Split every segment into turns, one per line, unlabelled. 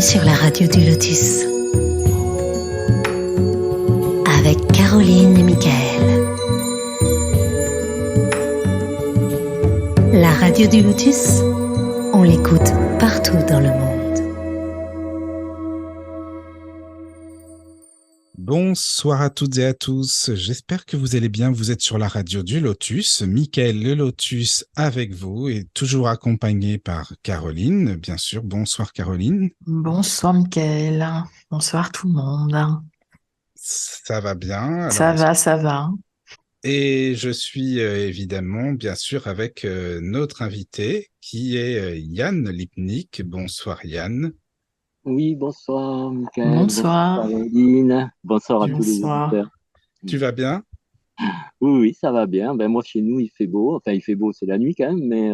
Bienvenue sur la radio du Lotus avec Caroline et Michael. La radio du Lotus, on l'écoute partout dans le monde.
Bonsoir à toutes et à tous, j'espère que vous allez bien, vous êtes sur la radio du Lotus, Michael le Lotus avec vous et toujours accompagné par Caroline, bien sûr. Bonsoir Caroline.
Bonsoir Michael, bonsoir tout le monde.
Ça va bien?
Ça va.
Et je suis évidemment, bien sûr, avec notre invité qui est Yann Lipnik. Bonsoir Yann.
Oui, bonsoir Michael.
Bonsoir.
Caroline. Bonsoir à tous les auditeurs.
Tu vas bien?
Oui, ça va bien. Ben, moi, chez nous, il fait beau. Enfin, il fait beau, c'est la nuit quand même, mais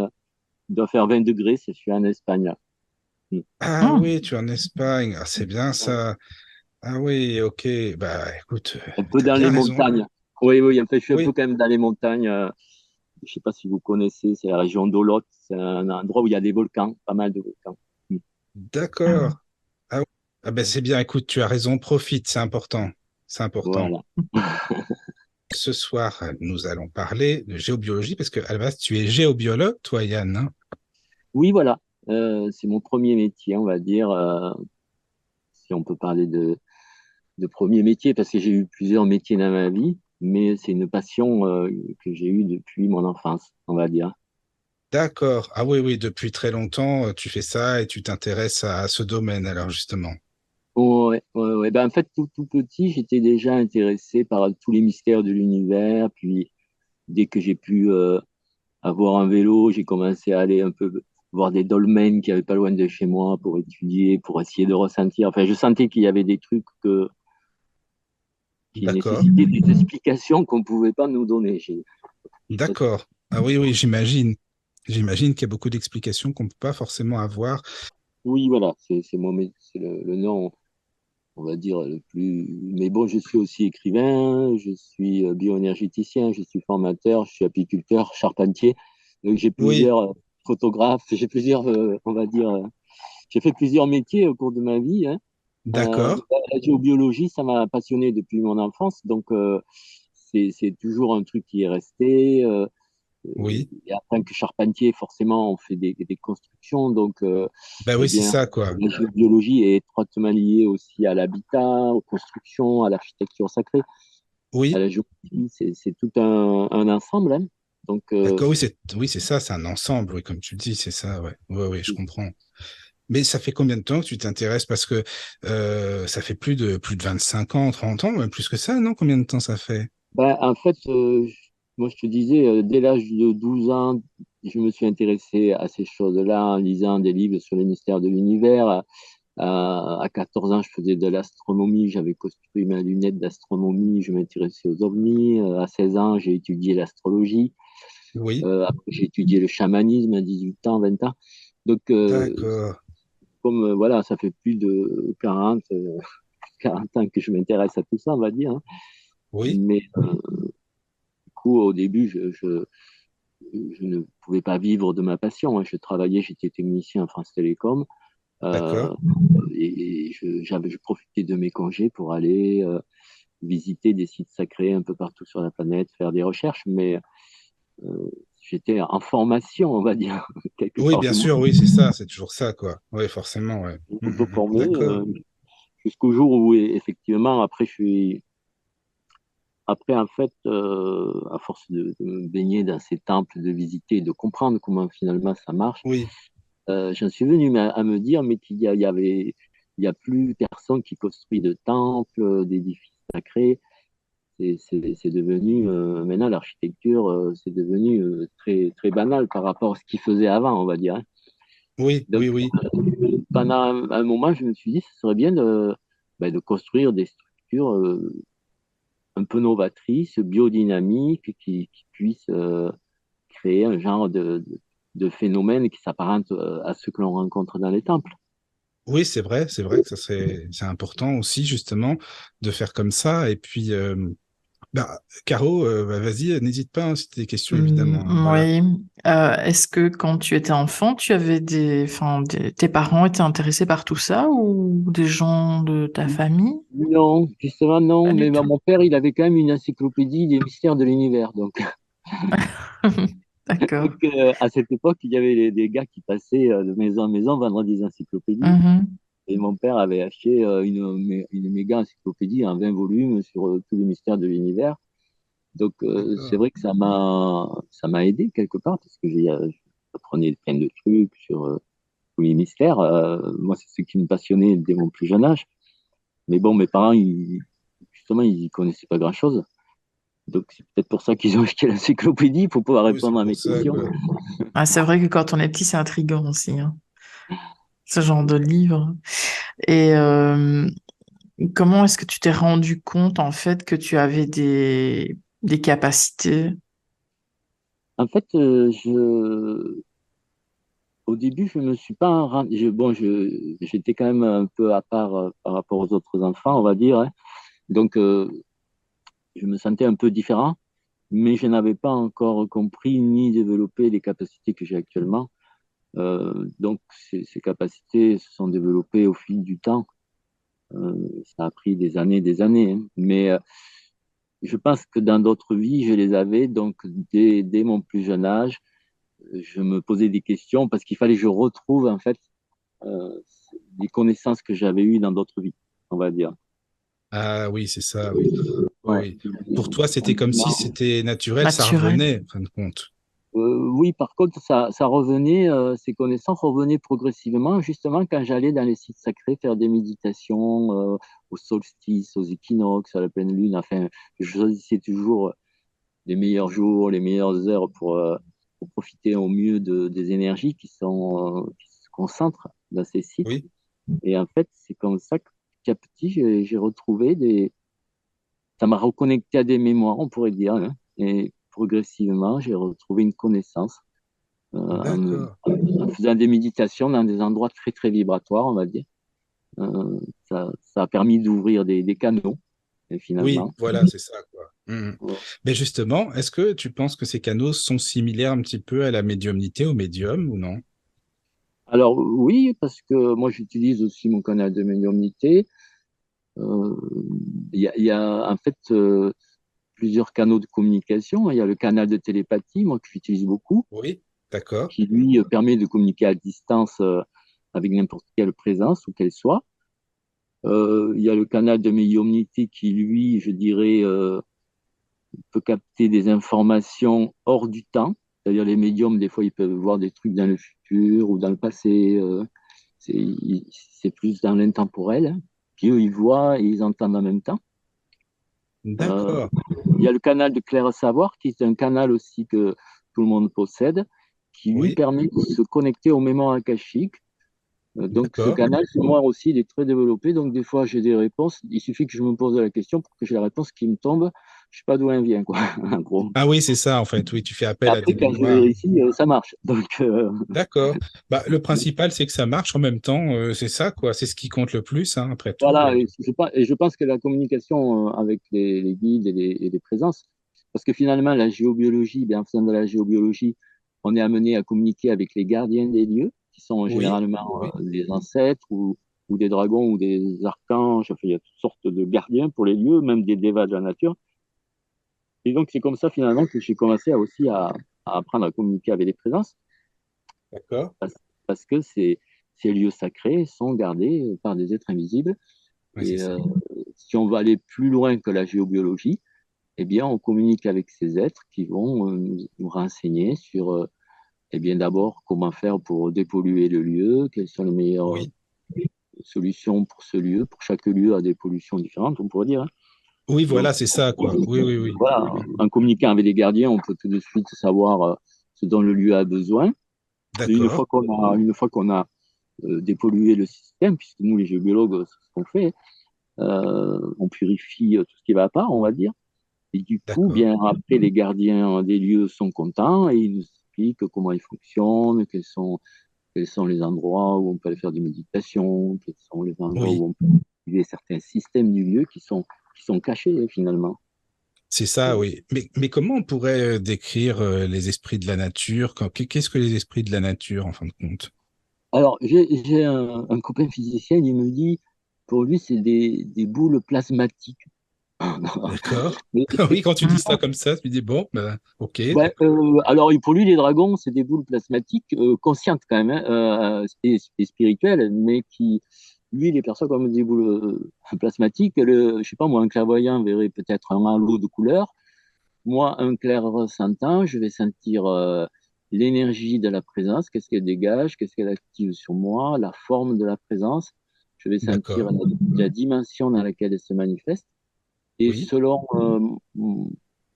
il doit faire 20 degrés, je suis en Espagne là.
Ah oui, tu es en Espagne. Ah, c'est bien ça. Ah oui, ok. Bah écoute,
Un peu
t'as
dans
bien
les
raison.
montagnes. Oui, en fait, je suis un
Oui.
peu quand même dans les montagnes. Je sais pas si vous connaissez, c'est la région d'Olot. C'est un endroit où il y a des volcans, pas mal de volcans.
D'accord. Ah, oui. Ah ben c'est bien, écoute, tu as raison, profite, c'est important. C'est important.
Voilà.
Ce soir, nous allons parler de géobiologie parce que à la base, tu es géobiologue, toi, Yann, hein?
Oui, voilà. C'est mon premier métier, on va dire, si on peut parler de premier métier, parce que j'ai eu plusieurs métiers dans ma vie, mais c'est une passion que j'ai eue depuis mon enfance, on va dire.
D'accord. Ah oui, oui, depuis très longtemps, tu fais ça et tu t'intéresses à ce domaine, alors justement.
Ouais. Ben, en fait, tout petit, j'étais déjà intéressé par tous les mystères de l'univers. Puis, dès que j'ai pu avoir un vélo, j'ai commencé à aller un peu voir des dolmens qui avaient pas loin de chez moi pour étudier, pour essayer de ressentir. Enfin, je sentais qu'il y avait des trucs qui
D'accord.
nécessitaient des explications qu'on pouvait pas nous donner.
D'accord. Ah oui, oui, j'imagine. J'imagine qu'il y a beaucoup d'explications qu'on ne peut pas forcément avoir.
Oui, voilà, c'est le nom, on va dire, le plus. Mais bon, je suis aussi écrivain, je suis bioénergéticien, je suis formateur, je suis apiculteur, charpentier. Donc j'ai
Oui,
plusieurs photographes, j'ai plusieurs, on va dire, j'ai fait plusieurs métiers au cours de ma vie, hein.
d'accord.
La géobiologie, ça m'a passionné depuis mon enfance, donc c'est toujours un truc qui est resté.
Oui.
Et en tant que charpentier, forcément, on fait des constructions, donc
Ben
eh
oui, c'est
bien,
ça, quoi.
la géobiologie est étroitement liée aussi à l'habitat, aux constructions, à l'architecture sacrée, à
Oui.
la géométrie. C'est tout un ensemble, hein. Donc,
D'accord, oui, c'est ça, c'est un ensemble, oui, comme tu le dis, c'est ça, ouais. Ouais, oui, je comprends. Mais ça fait combien de temps que tu t'intéresses? Parce que ça fait plus de 25 ans, 30 ans, même plus que ça, non? Combien de temps ça fait?
ben, en fait, moi, je te disais, dès l'âge de 12 ans, je me suis intéressé à ces choses-là en lisant des livres sur les mystères de l'univers. À 14 ans, je faisais de l'astronomie, j'avais construit ma lunette d'astronomie, je m'intéressais aux ovnis. À 16 ans, j'ai étudié l'astrologie.
Oui,
Après, j'ai étudié le chamanisme à 18 ans, 20 ans. Donc,
d'accord.
comme voilà, ça fait plus de 40 ans que je m'intéresse à tout ça, on va dire, hein.
Oui,
Mais du coup, au début, je ne pouvais pas vivre de ma passion, hein. Je travaillais, j'étais technicien à France Télécom.
d'accord.
Euh, je profitais de mes congés pour aller visiter des sites sacrés un peu partout sur la planète, faire des recherches, mais euh, j'étais en formation, on va dire, quelque
Oui,
part.
bien sûr, oui, c'est ça, c'est toujours ça, quoi. Oui, forcément, ouais.
Auto-formé
D'accord.
jusqu'au jour où, effectivement, après, en fait, à force de me baigner dans ces temples, de visiter et de comprendre comment finalement ça marche,
Oui,
j'en suis venu à me dire, mais il y a plus personne qui construit de temples, d'édifices sacrés. C'est devenu, maintenant, l'architecture, c'est devenu très, très banal par rapport à ce qu'ils faisaient avant, on va dire, hein.
oui,
Donc,
oui, oui.
pendant un moment, je me suis dit, ce serait bien de construire des structures un peu novatrices, biodynamiques, qui puissent créer un genre de phénomène qui s'apparente à ce que l'on rencontre dans les temples.
Oui, c'est vrai que ça c'est important aussi, justement, de faire comme ça. Et puis, Bah, Caro, vas-y, n'hésite pas, hein, si tu as des questions, évidemment, hein, voilà.
Oui. Est-ce que quand tu étais enfant, tu avais tes parents étaient intéressés par tout ça ou des gens de ta famille?
Non, justement,
Pas
non,
du
mais
tout.
mon père, il avait quand même une encyclopédie des mystères de l'univers. Donc,
D'accord.
à cette époque, il y avait des gars qui passaient de maison en maison vendant des encyclopédies.
Mhm.
Et mon père avait acheté une méga encyclopédie en 20 volumes sur tous les mystères de l'univers. Donc, c'est
D'accord.
vrai que ça m'a aidé quelque part parce que j'apprenais plein de trucs sur tous les mystères. Moi, c'est ce qui me passionnait dès mon plus jeune âge. Mais bon, mes parents, justement, ils connaissaient pas grand-chose. Donc, c'est peut-être pour ça qu'ils ont acheté l'encyclopédie pour pouvoir
Oui, c'est
répondre à
pour
mes
ça,
questions.
quoi.
Ah, c'est vrai que quand on est petit, c'est intriguant aussi, hein, ce genre de livre. Et comment est-ce que tu t'es rendu compte en fait que tu avais des capacités?
En fait, au début, je me suis pas rendu. Bon, j'étais quand même un peu à part par rapport aux autres enfants, on va dire, hein. Donc, je me sentais un peu différent, mais je n'avais pas encore compris ni développé les capacités que j'ai actuellement. Donc, ces capacités se sont développées au fil du temps. Euh, Ça a pris des années, hein. Mais je pense que dans d'autres vies, je les avais. Donc, dès mon plus jeune âge, je me posais des questions parce qu'il fallait que je retrouve en fait euh, des connaissances que j'avais eues dans d'autres vies, on va dire.
Ah oui, c'est ça, oui. Oui,
Ouais.
oui. Pour toi, c'était comme si c'était naturel, ça
Naturel.
revenait, en fin de compte.
Oui, par contre, ça revenait, ces connaissances revenaient progressivement, justement, quand j'allais dans les sites sacrés faire des méditations, au solstice, aux équinoxes, à la pleine lune. Enfin, je choisissais toujours les meilleurs jours, les meilleures heures pour profiter au mieux des énergies qui se concentrent dans ces sites.
Oui.
Et en fait, c'est comme ça que petit à petit, j'ai retrouvé ça m'a reconnecté à des mémoires, on pourrait dire, hein. Et progressivement, j'ai retrouvé une connaissance
D'accord.
en faisant des méditations dans des endroits très, très vibratoires, on va dire. Ça a permis d'ouvrir des canaux, et
Oui,
finalement.
voilà, c'est ça, quoi. Mhm.
Ouais.
Mais justement, est-ce que tu penses que ces canaux sont similaires un petit peu à la médiumnité, au médium, ou non?
Alors oui, parce que moi j'utilise aussi mon canal de médiumnité. Euh, il y a en fait plusieurs canaux de communication. Il y a le canal de télépathie, moi que j'utilise beaucoup,
Oui, d'accord.
qui lui permet de communiquer à distance avec n'importe quelle présence, où qu'elle soit. Il y a le canal de médiumnité qui lui, je dirais, peut capter des informations hors du temps. C'est-à-dire les médiums, des fois, ils peuvent voir des trucs dans le futur ou dans le passé. C'est plus dans l'intemporel, hein. Puis eux, ils voient et ils entendent en même temps. Euh,
D'accord.
il y a le canal de clair savoir, qui est un canal aussi que tout le monde possède, qui lui
Oui,
permet de se connecter aux mémoires akashiques. Donc ce
d'accord.
canal, chez moi aussi, il est très développé. Donc des fois, j'ai des réponses. Il suffit que je me pose la question pour que j'ai la réponse qui me tombe. Je sais pas d'où elle vient, quoi, en gros.
Ah oui, c'est ça, en fait. Oui, tu fais
Et
appel à
après,
des
quand je
mémoires.
vérifie, ça marche. Donc,
D'accord. Bah, le principal, c'est que ça marche en même temps. C'est ça, quoi. C'est ce qui compte le plus, hein, après tout.
voilà. Et je pense que la communication avec les guides et les présences, parce que finalement, la géobiologie, bien, en faisant de la géobiologie, on est amené à communiquer avec les gardiens des lieux, qui sont
Oui,
généralement
oui,
des ancêtres ou des dragons ou des archanges. Enfin, il y a toutes sortes de gardiens pour les lieux, même des dévas de la nature. Et donc, c'est comme ça, finalement, que j'ai commencé aussi à apprendre à communiquer avec les présences.
d'accord.
parce, parce que ces lieux sacrés sont gardés par des êtres invisibles.
Oui, c'est
Et
ça.
si on va aller plus loin que la géobiologie, eh bien, on communique avec ces êtres qui vont nous renseigner sur, eh bien, d'abord, comment faire pour dépolluer le lieu, quelles sont les meilleures
Oui.
solutions pour ce lieu. Pour chaque lieu a des pollutions différentes, on pourrait dire, hein.
Oui,
Donc,
voilà, c'est ça, quoi. Oui, oui, oui.
voilà, en communiquant avec les gardiens, on peut tout de suite savoir ce dont le lieu a besoin. Et
D'accord.
une fois qu'on a dépolluer le système, puisque nous, les géobiologues, c'est ce qu'on fait. On purifie tout ce qui va pas, on va dire. Et du coup,
D'accord.
bien après, les gardiens des lieux sont contents et ils nous expliquent comment ils fonctionnent, quels sont les endroits où on peut aller faire des méditations, quels sont les endroits
Oui.
où on peut utiliser certains systèmes du lieu qui sont cachés finalement.
C'est ça,
Et-
oui. Mais comment on pourrait décrire les esprits de la nature? Qu'est-ce que les esprits de la nature, en fin de compte?
Alors, j'ai un copain physicien, il me dit, pour lui, c'est des boules plasmatiques.
D'accord.
Mais
Oui, quand tu dis ça
Mm.
comme ça, tu me dis, bon, ben, ok,
ouais, alors, pour lui, les dragons, c'est des boules plasmatiques conscientes quand même, hein, et spirituelles, mais qui, lui, les perçoit comme des boules plasmatiques. Je sais pas, moi, un clairvoyant verrait peut-être un halo de couleurs. Moi, un clair-sentant, je vais sentir l'énergie de la présence, qu'est-ce qu'elle dégage, qu'est-ce qu'elle active sur moi, la forme de la présence. Je vais sentir
d'accord.
la dimension dans laquelle elle se manifeste. Et
Oui,
selon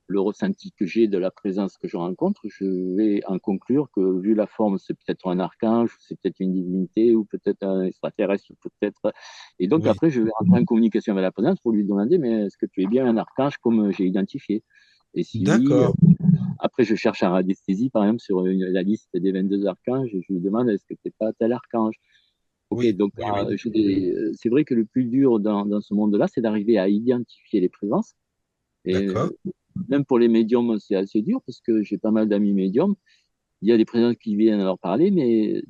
le ressenti que j'ai de la présence que je rencontre, je vais en conclure que, vu la forme, c'est peut-être un archange, c'est peut-être une divinité, ou peut-être un extraterrestre, ou peut-être. Et donc,
oui,
après, je vais rentrer en communication avec la présence pour lui demander, mais est-ce que tu es bien un archange comme j'ai identifié? Et si oui,
d'accord.
après, je cherche en radiesthésie, par exemple, sur la liste des 22 archanges, et je lui demande, est-ce que tu n'es pas tel archange? Ok,
Oui,
donc
oui, oui.
c'est vrai que le plus dur dans ce monde-là, c'est d'arriver à identifier les présences. Et
D'accord.
même pour les médiums, c'est assez dur parce que j'ai pas mal d'amis médiums. Il y a des présences qui viennent leur parler, mais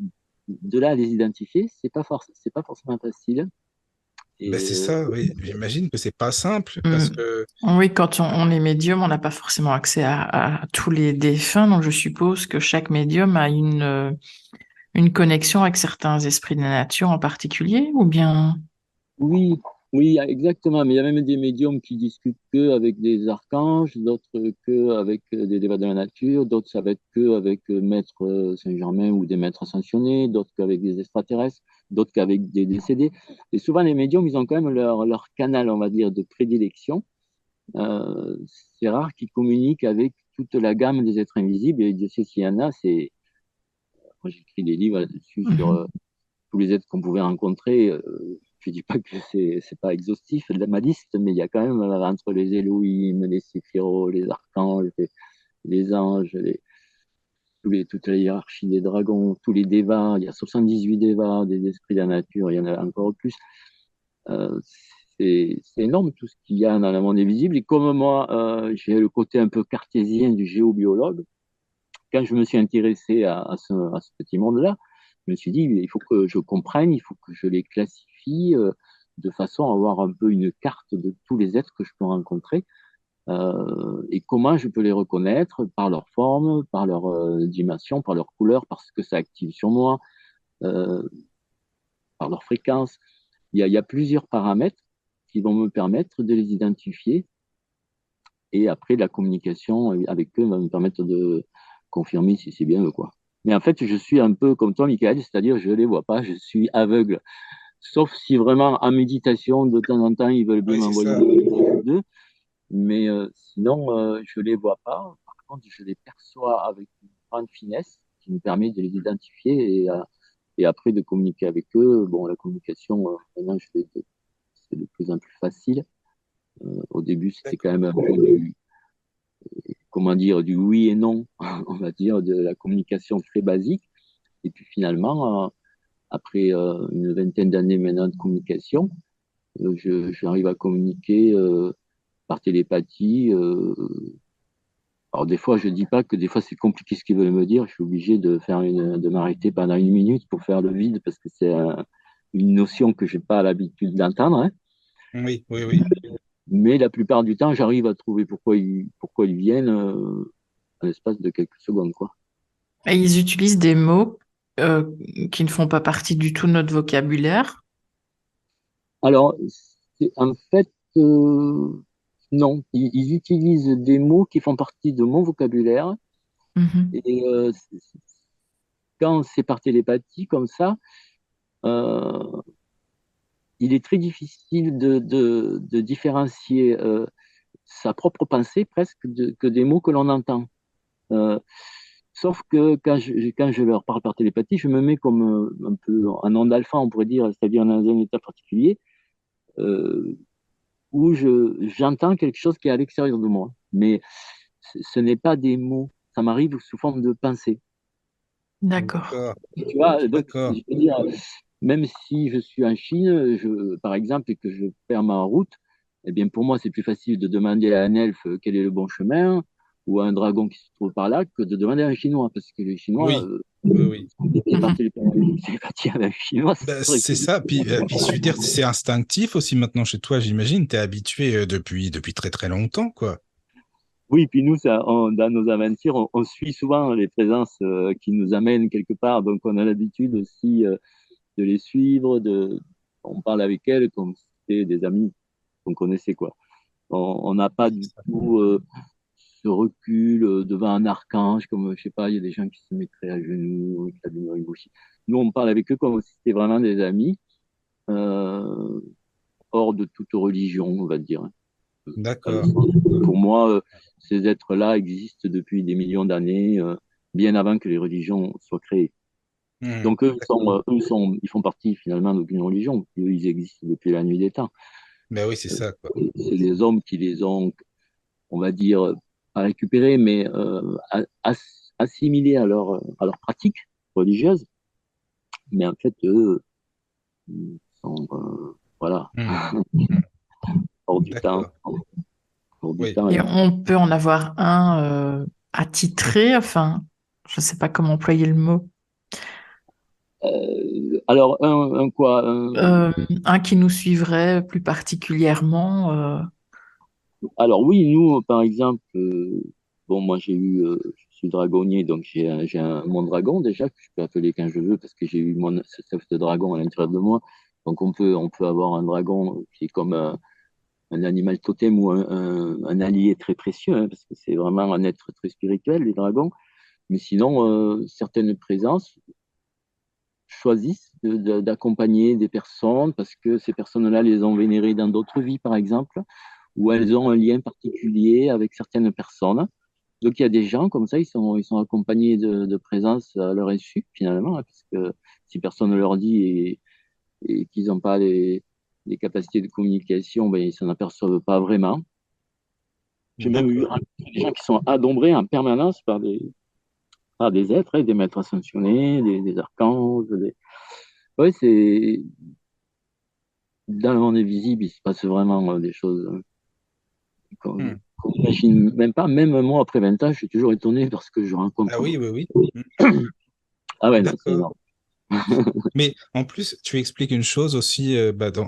de là à les identifier, c'est pas forcément facile.
Ben,
Et
c'est ça, oui. J'imagine que c'est pas simple
Mm.
parce que,
Oui, quand on est médium, on n'a pas forcément accès à tous les défunts, donc je suppose que chaque médium a une connexion avec certains esprits de la nature en particulier, ou bien...
oui, oui, exactement. Mais il y a même des médiums qui discutent que avec des archanges, d'autres que avec des dévots de la nature, d'autres ça va être que avec Maître Saint-Germain ou des maîtres ascensionnés, d'autres qu'avec des extraterrestres, d'autres qu'avec des décédés. Et souvent, les médiums, ils ont quand même leur canal, on va dire, de prédilection. Euh, c'est rare qu'ils communiquent avec toute la gamme des êtres invisibles. Et Dieu sait s'il y en a, moi, j'écris des livres là-dessus sur
Mhm.
tous les êtres qu'on pouvait rencontrer. Je dis pas que c'est pas exhaustif de ma liste, mais il y a quand même entre les Elohim, les Séphirots, les archanges, les anges, toute la hiérarchie des dragons, tous les dévas. Il y a 78 dévas, des esprits de la nature, il y en a encore plus. Euh, c'est énorme tout ce qu'il y a dans le monde invisible. Et comme moi, j'ai le côté un peu cartésien du géobiologue, quand je me suis intéressé à ce petit monde-là, je me suis dit, il faut que je comprenne, il faut que je les classifie de façon à avoir un peu une carte de tous les êtres que je peux rencontrer et comment je peux les reconnaître par leur forme, par leur dimension, par leur couleur, par ce que ça active sur moi, euh, par leur fréquence. Il y a plusieurs paramètres qui vont me permettre de les identifier et après la communication avec eux va me permettre de confirmer si c'est bien eux, quoi. Mais en fait, je suis un peu comme toi, Michael, c'est-à-dire je les vois pas, je suis aveugle. Sauf si vraiment en méditation, de temps en temps, ils veulent bien
oui, c'est
m'envoyer
ça.
des messages d'eux, mais sinon, je les vois pas. Par contre, je les perçois avec une grande finesse qui me permet de les identifier et après de communiquer avec eux. Bon, la communication, maintenant, c'est de plus en plus facile. Au début, c'était quand
D'accord.
même un peu comment dire, du oui et non, on va dire, de la communication très basique. Et puis finalement, après une vingtaine d'années maintenant de communication, j'arrive à communiquer par télépathie. Alors des fois, je dis pas que des fois c'est compliqué ce qu'ils veulent me dire. Je suis obligé de m'arrêter pendant une minute pour faire le vide parce que c'est une notion que j'ai pas l'habitude d'entendre, hein.
Oui, oui, oui.
Mais la plupart du temps, j'arrive à trouver pourquoi ils viennent à l'espace de quelques secondes, quoi.
Et ils utilisent des mots euh, qui ne font pas partie du tout de notre vocabulaire.
Alors, en fait, non. Ils utilisent des mots qui font partie de mon vocabulaire.
Mhm.
Et quand c'est par télépathie comme ça, euh, il est très difficile de différencier sa propre pensée presque que des mots que l'on entend. Euh, Sauf que quand je leur parle par télépathie, je me mets comme un peu en onde alpha, on pourrait dire, c'est-à-dire dans un état particulier. Euh, où j'entends quelque chose qui est à l'extérieur de moi. Mais ce n'est pas des mots. Ça m'arrive sous forme de pensée.
D'accord.
D'accord.
Tu vois, donc,
D'accord.
je veux dire, même si je suis en Chine, par exemple, et que je perds ma route, Eh bien, pour moi, c'est plus facile de demander à un elfe quel est le bon chemin ou à un dragon qui se trouve par là que de demander à un Chinois. Parce que les Chinois,
Oui, oui, oui.
c'est pas télépathie avec un Chinois, c'est
Ben,
vrai
c'est
que
ça. Puis je veux dire, c'est instinctif aussi maintenant chez toi, j'imagine. T'es habitué depuis très très longtemps, quoi.
oui, puis nous, dans nos aventures, on suit souvent les présences qui nous amènent quelque part. Donc, on a l'habitude aussi de les suivre, on parle avec elles comme si c'était des amis qu'on connaissait, quoi. On n'a pas
Oui,
du
c'est ça.
tout ce recul devant un archange, comme, je sais pas, il y a des gens qui se mettraient à genoux, qui la Noriguchi. Nous, on parle avec eux comme si c'était vraiment des amis, euh, hors de toute religion, on va dire.
D'accord.
Pour moi, ces êtres-là existent depuis des millions d'années, bien avant que les religions soient créées.
Hmm,
Donc,
d'accord.
ils font partie finalement d'aucune religion. Eux, ils existent depuis la nuit des temps.
Ben oui, c'est ça, quoi.
C'est les hommes qui les ont, on va dire, pas récupérés, mais assimilés à leur pratique religieuse. Mais en fait, eux, ils sont, voilà,
Hmm, hmm,
hors du temps,
d'accord.
hors du
Oui.
temps.
Et on peut en avoir un attitré, enfin, je ne sais pas comment employer le mot.
Alors, un quoi?
Un qui nous suivrait plus particulièrement.
Alors oui, nous, par exemple, bon, moi je suis dragonnier, donc mon dragon déjà que je peux appeler quand je veux parce que j'ai eu ce self de dragon à l'intérieur de moi. Donc on peut avoir un dragon qui est comme un animal totem ou un allié très précieux, hein, parce que c'est vraiment un être très spirituel, les dragons. Mais sinon, certaines présences choisissent d'accompagner des personnes parce que ces personnes-là les ont vénérées dans d'autres vies, par exemple, où elles ont un lien particulier avec certaines personnes. Donc il y a des gens comme ça, ils sont accompagnés de présence à leur insu, finalement, hein, parce que si personne ne leur dit et qu'ils n'ont pas les capacités de communication, ben, ils ne s'en aperçoivent pas vraiment. J'ai même eu
D'accord.
des gens qui sont adombrés en permanence par des êtres, hein, des maîtres ascensionnés, des archanges. Ouais, c'est dans le monde invisible, il se passe vraiment des choses
Hmm.
qu'on n'imagine même pas. Même moi, après 20 ans, je suis toujours étonné parce que je
Ah
rencontre.
oui, oui, oui. Hmm.
Ah ouais, non, c'est
D'accord.
énorme.
Mais en plus, tu expliques une chose aussi,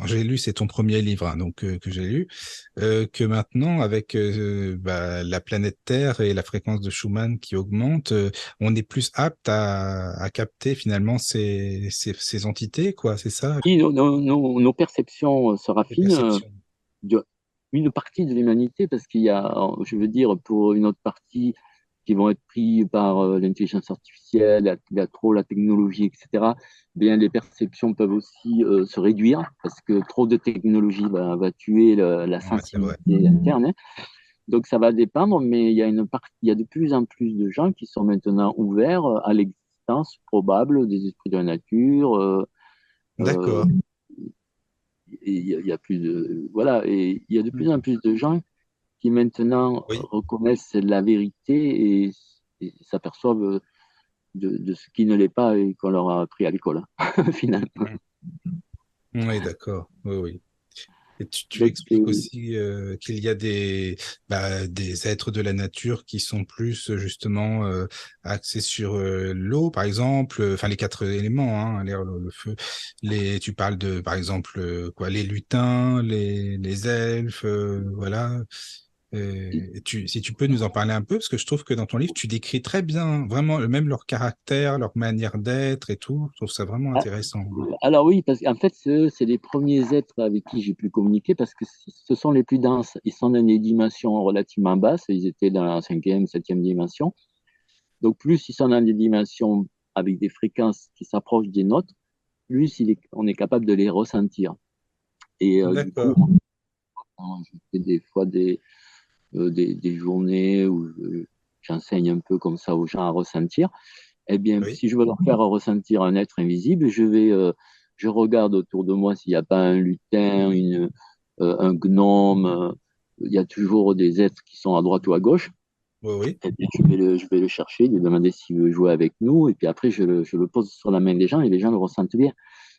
j'ai lu, c'est ton premier livre, hein, donc que j'ai lu, que maintenant, avec la planète Terre et la fréquence de Schumann qui augmente, on est plus apte à capter finalement ces entités, quoi, c'est ça,
Oui, nos perceptions se
les
raffinent
perceptions.
de une partie de l'humanité, parce qu'il y a, je veux dire, pour une autre partie qui vont être pris par l'intelligence artificielle, trop la technologie, etc., bien, les perceptions peuvent aussi se réduire, parce que trop de technologie va tuer la
Ouais, c'est vrai.
sensibilité interne, hein. Donc, ça va dépendre, mais il y a de plus en plus de gens qui sont maintenant ouverts à l'existence probable des esprits de la nature. Euh,
D'accord.
et il y a plus de, voilà, et il y a de plus en
Hmm.
plus de gens qui maintenant
Oui.
reconnaissent la vérité et s'aperçoivent de ce qui ne l'est pas et qu'on leur a appris à l'école, finalement.
Hmm. Oui, d'accord. Oui, oui. Et tu
Donc,
expliques aussi qu'il y a des êtres de la nature qui sont plus justement axés sur l'eau, par exemple, enfin les quatre éléments, hein, l'air, l'eau, le feu. Tu parles de, par exemple, les lutins, les elfes, voilà. Si tu peux nous en parler un peu, parce que je trouve que dans ton livre, tu décris très bien, vraiment, même leur caractère, leur manière d'être et tout. Je trouve ça vraiment
ah,
intéressant.
alors oui, parce qu'en fait, c'est les premiers êtres avec qui j'ai pu communiquer parce que ce sont les plus denses. Ils sont dans des dimensions relativement basses. Ils étaient dans la cinquième, septième dimension. Donc, plus ils sont dans des dimensions avec des fréquences qui s'approchent des nôtres, plus on est capable de les ressentir. Et du coup,
D'accord.
je fais des fois des journées où j'enseigne un peu comme ça aux gens à ressentir. Eh bien,
Oui.
si je veux leur faire ressentir un être invisible, je regarde autour de moi s'il n'y a pas un lutin, un gnome. Il y a toujours des êtres qui sont à droite ou à gauche.
Oui, oui.
Eh bien, je vais le chercher, lui demander s'il veut jouer avec nous. Et puis après, je le pose sur la main des gens et les gens le ressentent bien.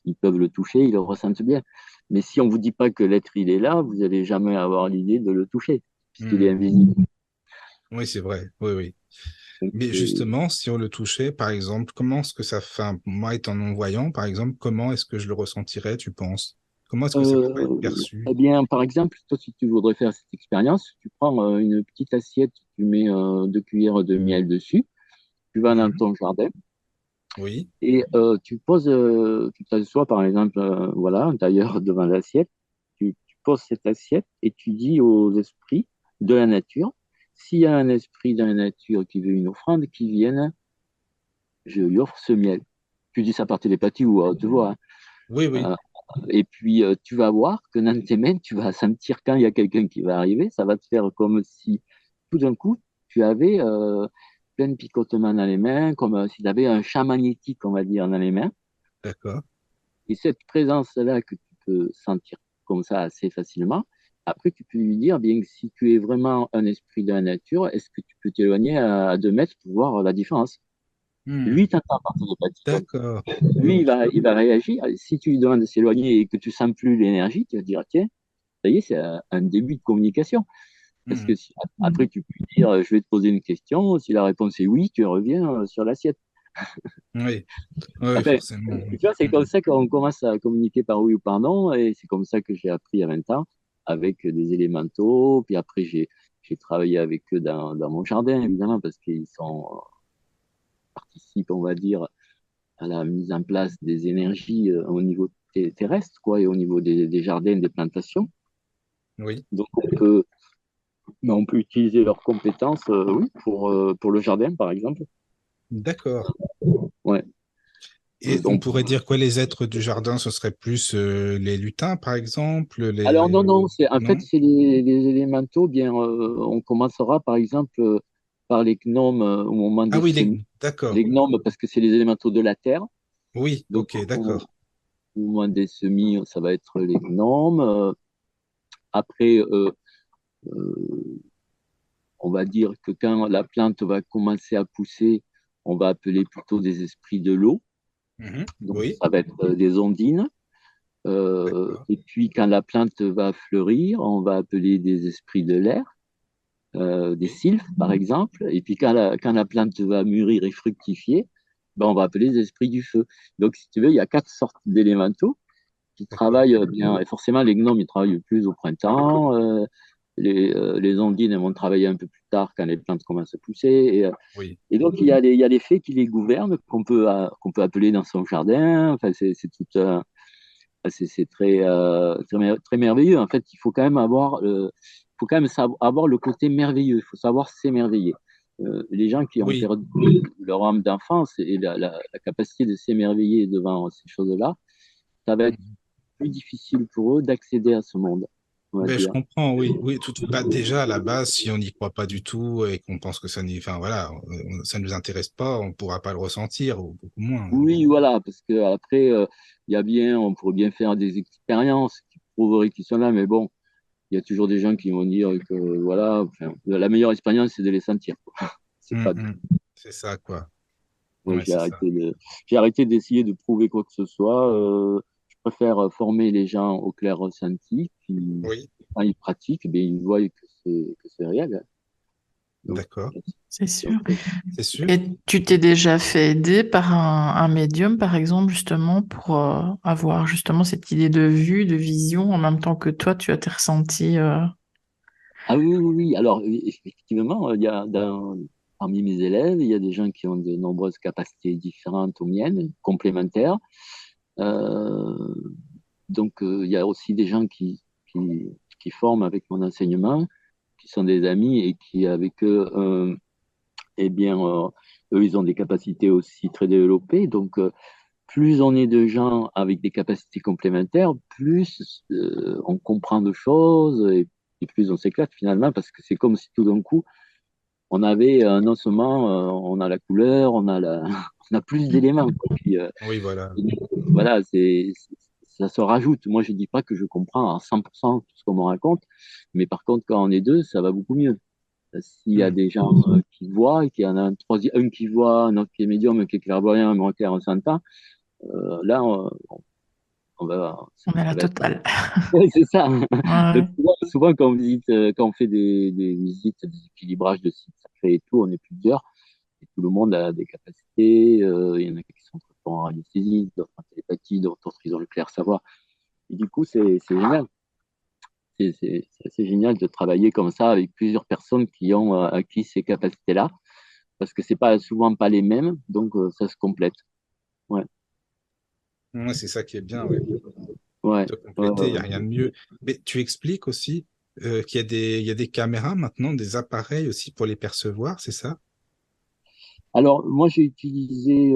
Ils peuvent le toucher, ils le ressentent bien. Mais si on vous dit pas que l'être, il est là, vous allez jamais avoir l'idée de le toucher, puisqu'il est
Mhm.
invisible.
Oui, c'est vrai. Oui, oui.
Donc,
Mais justement, si on le touchait, par exemple, comment est-ce que ça fait, moi étant non-voyant, par exemple, comment est-ce que je le ressentirais, tu penses? Comment est-ce que ça pourrait être perçu?
eh bien, par exemple, toi, si tu voudrais faire cette expérience, tu prends une petite assiette, tu mets 2 cuillères de miel dessus, tu vas dans
Mhm.
ton jardin
Oui,
et tu t'assois, par exemple, voilà, d'ailleurs, devant l'assiette, tu poses cette assiette et tu dis aux esprits de la nature, s'il y a un esprit de la nature qui veut une offrande, qui vienne, je lui offre ce miel. Tu dis ça par télépathie ou à haute voix,
oui,
hein.
oui.
Et puis, tu vas voir que dans tes mains, tu vas sentir quand il y a quelqu'un qui va arriver, ça va te faire comme si tout d'un coup, tu avais plein de picotements dans les mains, comme si tu avais un champ magnétique, on va dire, dans les mains.
D'accord.
Et cette présence-là que tu peux sentir comme ça assez facilement, après, tu peux lui dire, bien que si tu es vraiment un esprit de la nature, est-ce que tu peux t'éloigner à 2 mètres pour voir la différence?
Hmm.
Lui, t'entend par télépathie. Donc,
D'accord.
lui,
Ok.
il va réagir. Si tu lui demandes de s'éloigner et que tu sens plus l'énergie, tu vas dire, tiens, ça y est, c'est un début de communication. Parce
Hmm.
que après, tu peux dire, je vais te poser une question. Si la réponse est oui, tu reviens sur l'assiette.
Oui, oui,
Enfin,
forcément.
tu
Oui.
vois, c'est comme
Hmm.
ça qu'on commence à communiquer par oui ou par non. Et c'est comme ça que j'ai appris à 20 ans avec des élémentaux. Puis après, j'ai travaillé avec eux dans mon jardin, évidemment, parce qu'ils participent, on va dire, à la mise en place des énergies au niveau terrestre, quoi, et au niveau des jardins, des plantations.
Oui,
Donc, on peut utiliser leurs compétences, oui, pour le jardin, par exemple.
d'accord.
Ouais.
Et on
Donc,
pourrait dire quoi, les êtres du jardin, ce serait plus les lutins, par exemple,
alors, non, non, en fait,
Non?
c'est les élémentaux. Bien, on commencera, par exemple, par les gnomes au moment
Ah
des
oui,
semis. Les
d'accord.
gnomes, parce que c'est les élémentaux de la terre.
Oui,
Donc,
ok, d'accord.
au moment des semis, ça va être les gnomes. Après, euh, on va dire que quand la plante va commencer à pousser, on va appeler plutôt des esprits de l'eau.
Mhm.
Donc,
Oui,
ça va être des ondines.
d'accord.
Et puis, quand la plante va fleurir, on va appeler des esprits de l'air, des
Oui,
sylphes, par exemple. Et puis, quand la plante va mûrir et fructifier, ben, on va appeler les esprits du feu. Donc, si tu veux, il y a 4 sortes d'élémentaux qui
d'accord.
travaillent bien. Et forcément, les gnomes, ils travaillent plus au printemps. Les ondines, elles vont travailler un peu plus tard quand les plantes commencent à pousser.
Oui.
Et donc, il y a les fées qui les gouvernent, qu'on peut appeler dans son jardin. Enfin, c'est tout, c'est très, très merveilleux. En fait, il faut quand même faut quand même avoir le côté merveilleux. Il faut savoir s'émerveiller. Les gens qui ont
Oui.
perdu leur âme d'enfance et la capacité de s'émerveiller devant ces choses-là, ça va être
Mhm.
plus difficile pour eux d'accéder à ce monde, on va
Ben, je
dire.
comprends, oui. Oui, bah, déjà, à la base, si on n'y croit pas du tout et qu'on pense que ça n'y, enfin, voilà, ça ne nous intéresse pas, on ne pourra pas le ressentir, ou beaucoup moins.
Oui, voilà, parce que après, on pourrait bien faire des expériences qui prouveraient qu'ils sont là, mais bon, il y a toujours des gens qui vont dire que voilà, enfin, la meilleure expérience, c'est de les sentir, quoi. C'est pas.
Mhm. C'est ça, quoi.
Moi,
Ouais, c'est ça.
j'ai arrêté d'essayer de prouver quoi que ce soit. Je préfère former les gens au clair ressenti, puis
Oui,
quand ils pratiquent, eh bien, ils voient que c'est réel, hein. Donc,
d'accord.
C'est
donc,
sûr.
C'est sûr.
Et tu t'es déjà fait aider par un médium, par exemple, justement, pour avoir justement cette idée de vue, de vision, en même temps que toi, tu as tes ressentis.
ah oui, oui, oui. Alors, effectivement, parmi mes élèves, il y a des gens qui ont de nombreuses capacités différentes aux miennes, complémentaires. Euh, donc, il y a aussi des gens qui forment avec mon enseignement, qui sont des amis et qui, avec eux, eh bien, eux, ils ont des capacités aussi très développées. Donc, plus on est de gens avec des capacités complémentaires, plus on comprend de choses et plus on s'éclate finalement, parce que c'est comme si tout d'un coup, on avait non seulement on a la couleur, on a plus d'éléments, quoi. Puis,
Oui, voilà.
voilà, ça se rajoute. Moi, je dis pas que je comprends à 100% tout ce qu'on me raconte, mais par contre, quand on est deux, ça va beaucoup mieux. S'il y a
Hmm.
des gens qui voient, et qu'il y en a un troisième, un qui voit, un autre qui est médium, un qui est clairvoyant, un qui est ressentant, là,
On est à la
ça va être.
totale.
Ouais, c'est ça. Donc,
Ouais.
souvent, quand on fait des visites, des équilibrages de sites sacrés et tout, on est plusieurs. Et tout le monde a des capacités. Il y en a qui sont en radiesthésie, d'autres en télépathie, d'autres ils ont le clair savoir. Et du coup, c'est génial. C'est assez génial de travailler comme ça avec plusieurs personnes qui ont acquis ces capacités-là, parce que c'est pas souvent pas les mêmes, donc ça se complète. Ouais,
Ouais, c'est ça qui est bien, ouais.
ouais,
Te
ouais,
compléter, il n'y a rien de mieux. Mais tu expliques aussi qu'il y a il y a des caméras maintenant, des appareils aussi pour les percevoir, c'est ça?
Alors, moi, j'ai utilisé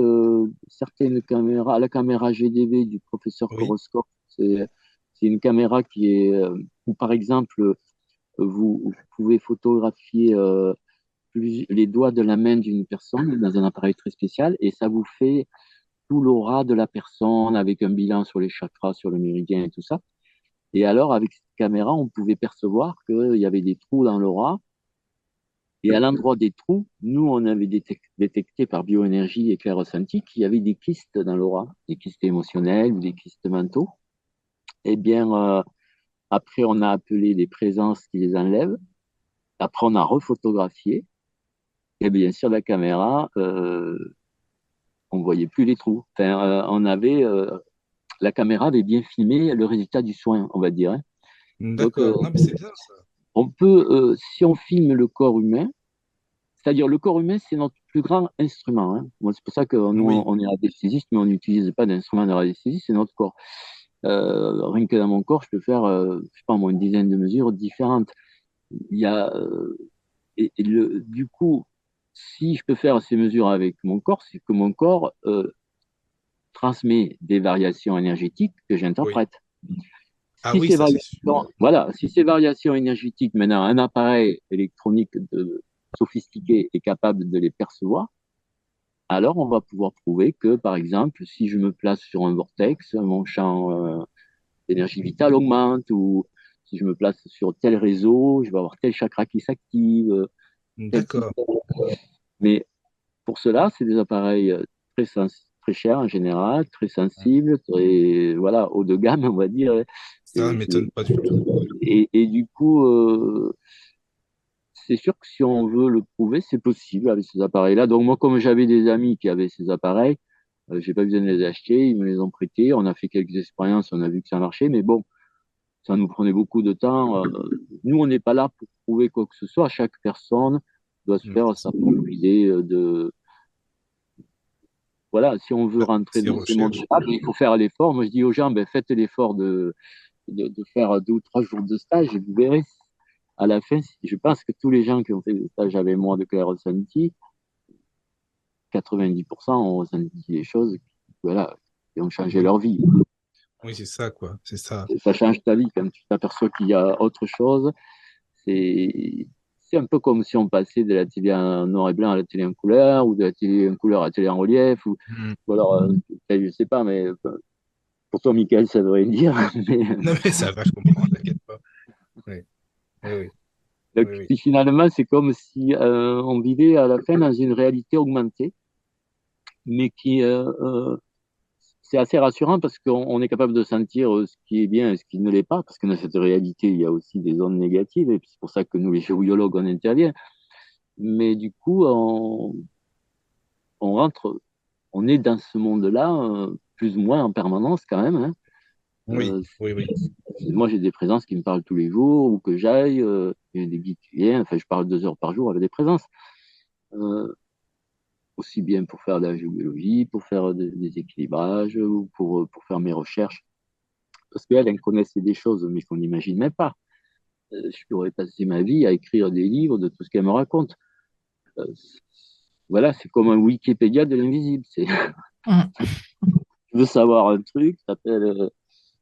certaines caméras, la caméra GDV du professeur
Oui,
Koroscope. C'est une caméra qui est, où, par exemple, vous pouvez photographier les doigts de la main d'une personne dans un appareil très spécial et ça vous fait tout l'aura de la personne avec un bilan sur les chakras, sur le méridien et tout ça. Et alors, avec cette caméra, on pouvait percevoir qu'il y avait des trous dans l'aura. Et à l'endroit des trous, nous, on avait détecté par bioénergie et clair ressenti qu'il y avait des kystes dans l'aura, des kystes émotionnels ou des kystes mentaux. Eh bien, après, on a appelé les présences qui les enlèvent. Après, on a refotographié. Et bien sur la caméra, on voyait plus les trous. Enfin, la caméra avait bien filmé le résultat du soin, on va dire, hein. Donc,
d'accord. Non, mais c'est bien ça.
on peut, si on filme le corps humain, c'est-à-dire le corps humain, c'est notre plus grand instrument, hein. Moi, c'est pour ça que nous,
Oui,
on est radiesthésiste, mais on n'utilise pas d'instrument de radiesthésie, c'est notre corps. Rien que dans mon corps, je peux faire, je sais pas moi, une dizaine de mesures différentes. Il y a, du coup, si je peux faire ces mesures avec mon corps, c'est que mon corps transmet des variations énergétiques que
oui.
j'interprète.
Ah
Si
oui,
ces
ça c'est sûr.
variations, voilà, si ces variations énergétiques, maintenant, un appareil électronique sophistiqué est capable de les percevoir, alors on va pouvoir prouver que, par exemple, si je me place sur un vortex, mon champ d'énergie vitale augmente, ou si je me place sur tel réseau, je vais avoir tel chakra qui s'active, tel
D'accord.
système. Mais pour cela, c'est des appareils très chers en général, très sensibles, très, voilà, haut de gamme, on va dire.
Ça
Et,
m'étonne pas du tout.
et du coup, c'est sûr que si on veut le prouver, c'est possible avec ces appareils-là. Donc moi, comme j'avais des amis qui avaient ces appareils, j'ai pas besoin de les acheter, ils me les ont prêtés. On a fait quelques expériences, on a vu que ça marchait, mais bon, ça nous prenait beaucoup de temps. Nous, on n'est pas là pour prouver quoi que ce soit. Chaque personne doit se faire sa propre idée de, voilà, si on veut rentrer
Ces
dans ces mondes-là,
recherches.
il faut faire l'effort. Moi, je dis aux gens, ben, faites l'effort de faire 2 ou 3 jours de stage et vous verrez. À la fin, je pense que tous les gens qui ont fait des stages avec moi de Claire Ressenti, 90% ont ressenti des choses voilà, qui ont changé
Oui,
leur vie.
oui, c'est ça, quoi. C'est ça.
Ça change ta vie quand tu t'aperçois qu'il y a autre chose. C'est c'est un peu comme si on passait de la télé en noir et blanc à la télé en couleur, ou de la télé en couleur à la télé en relief,
Mm.
ou alors, je sais pas, mais pour toi, Michael, ça devrait dire. Mais,
Non, mais ça va, je comprends, t'inquiète pas. Oui, oui, oui,
donc,
oui, oui.
finalement, c'est comme si on vivait à la fin dans une réalité augmentée, mais c'est assez rassurant parce qu'on est capable de sentir ce qui est bien et ce qui ne l'est pas, parce que dans cette réalité, il y a aussi des zones négatives, et c'est pour ça que nous, les géobiologues, on intervient. Mais du coup, on rentre, on est dans ce monde-là, plus ou moins en permanence quand même, hein.
Oui,
Euh,
oui, oui.
Moi, j'ai des présences qui me parlent tous les jours, ou que j'aille, il y a des guides qui viennent, enfin, je parle 2 heures par jour avec des présences. Euh, Aussi bien pour faire de la géobiologie, pour faire des équilibrages, ou pour faire mes recherches. Parce qu'elle, elle connaissait des choses, mais qu'on n'imagine même pas. Je pourrais passer ma vie à écrire des livres de tout ce qu'elle me raconte. Euh, voilà, c'est comme un Wikipédia de l'invisible.
Mm.
Tu veux savoir un truc, t'appelles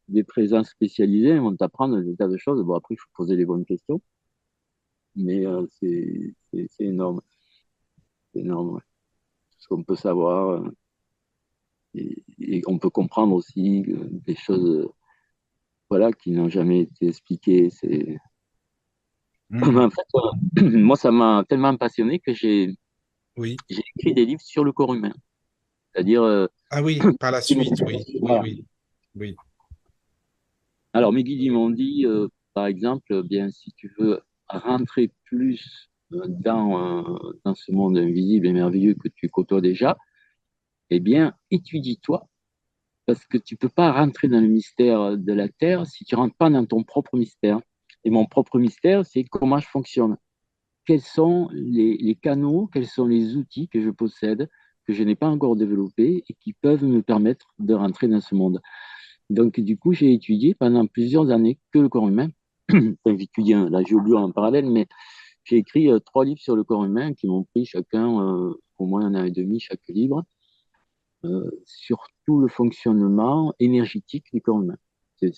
des présences spécialisées, ils vont t'apprendre des tas de choses. Bon, après, il faut poser les bonnes questions, mais c'est énorme. C'est énorme, ouais. Tout ce qu'on peut savoir, et on peut comprendre aussi des choses, voilà, qui n'ont jamais été expliquées.
Mm.
En fait, moi, ça m'a tellement passionné que
Oui.
j'ai écrit des livres sur le corps humain. C'est-à-dire,
Ah oui, par la suite, oui, oui,
voilà,
oui, oui.
Alors, mes guides, ils m'ont dit, par exemple, bien, si tu veux rentrer plus dans ce monde invisible et merveilleux que tu côtoies déjà, eh bien, étudie-toi, parce que tu peux pas rentrer dans le mystère de la Terre si tu rentres pas dans ton propre mystère. Et mon propre mystère, c'est comment je fonctionne. Quels sont les canaux, quels sont les outils que je possède, que je n'ai pas encore développés et qui peuvent me permettre de rentrer dans ce monde. Donc, du coup, j'ai étudié pendant plusieurs années que le corps humain. Enfin, j'ai étudié la géobio en parallèle, mais j'ai écrit 3 livres sur le corps humain qui m'ont pris chacun au moins 1 an et demi chaque livre, sur tout le fonctionnement énergétique du corps humain. On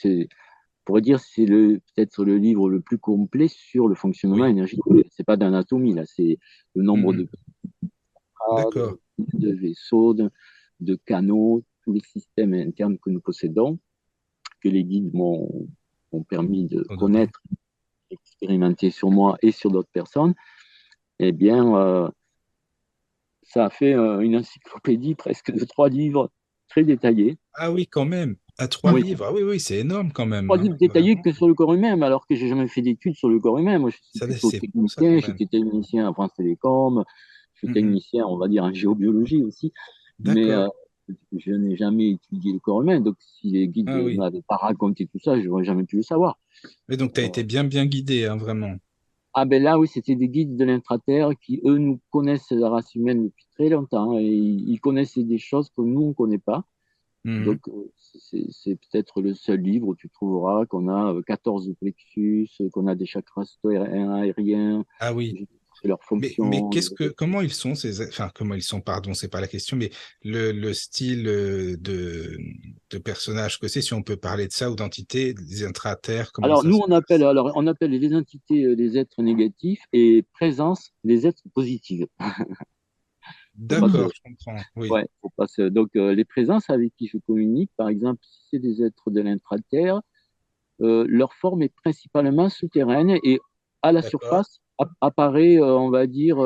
pourrait dire que c'est peut-être le livre le plus complet sur le fonctionnement
Oui.
énergétique. C'est pas d'anatomie, là, c'est le nombre
Mhm. D'accord.
de vaisseaux, de canaux, tous les systèmes internes que nous possédons, que les guides m'ont permis de
Faut donner.
connaître, expérimenter sur moi et sur d'autres personnes. Eh bien, ça a fait une encyclopédie presque de 3 livres très détaillés.
Ah oui, quand même. À trois
Oui,
livres. Ah oui, oui, c'est énorme quand même,
3
hein.
livres détaillés
Vraiment.
que sur le corps humain, mais alors que j'ai jamais fait d'études sur le corps humain. Moi, je suis
Ça,
plutôt
c'est beau, ça, quand
technicien.
même.
J'étais technicien à France Télécom. Je suis
Mhm.
technicien, on va dire, en géobiologie aussi. Mais
D'accord.
je n'ai jamais étudié le corps humain. Donc, si les guides
Ah
ne
oui.
m'avaient pas raconté tout ça, je n'aurais jamais pu le savoir.
Et donc, tu as été bien, bien guidé, hein, vraiment.
Ah ben là, oui, c'était des guides de l'intraterre qui, eux, nous connaissent la race humaine depuis très longtemps et ils connaissent des choses que nous, on ne connaît pas.
Mhm.
Donc, c'est peut-être le seul livre où tu trouveras qu'on a 14 plexus, qu'on a des chakras aériens,
Ah oui.
leur
Mais
fonction.
comment ils sont enfin, comment ils sont, pardon, c'est pas la question, mais le style de personnage que c'est, si on peut parler de ça, ou d'entité, des intra-terres, comment
Alors,
ça
nous,
se passe?
on appelle les entités des êtres négatifs et présence des êtres positifs. Faut pas se,
Mhm.
D'accord, je comprends. Oui.
ouais, faut pas se- Donc, les présences avec qui je communique, par exemple, si c'est des êtres de l'intraterre, leur forme est principalement souterraine et à la
D'accord.
surface apparaît, on va dire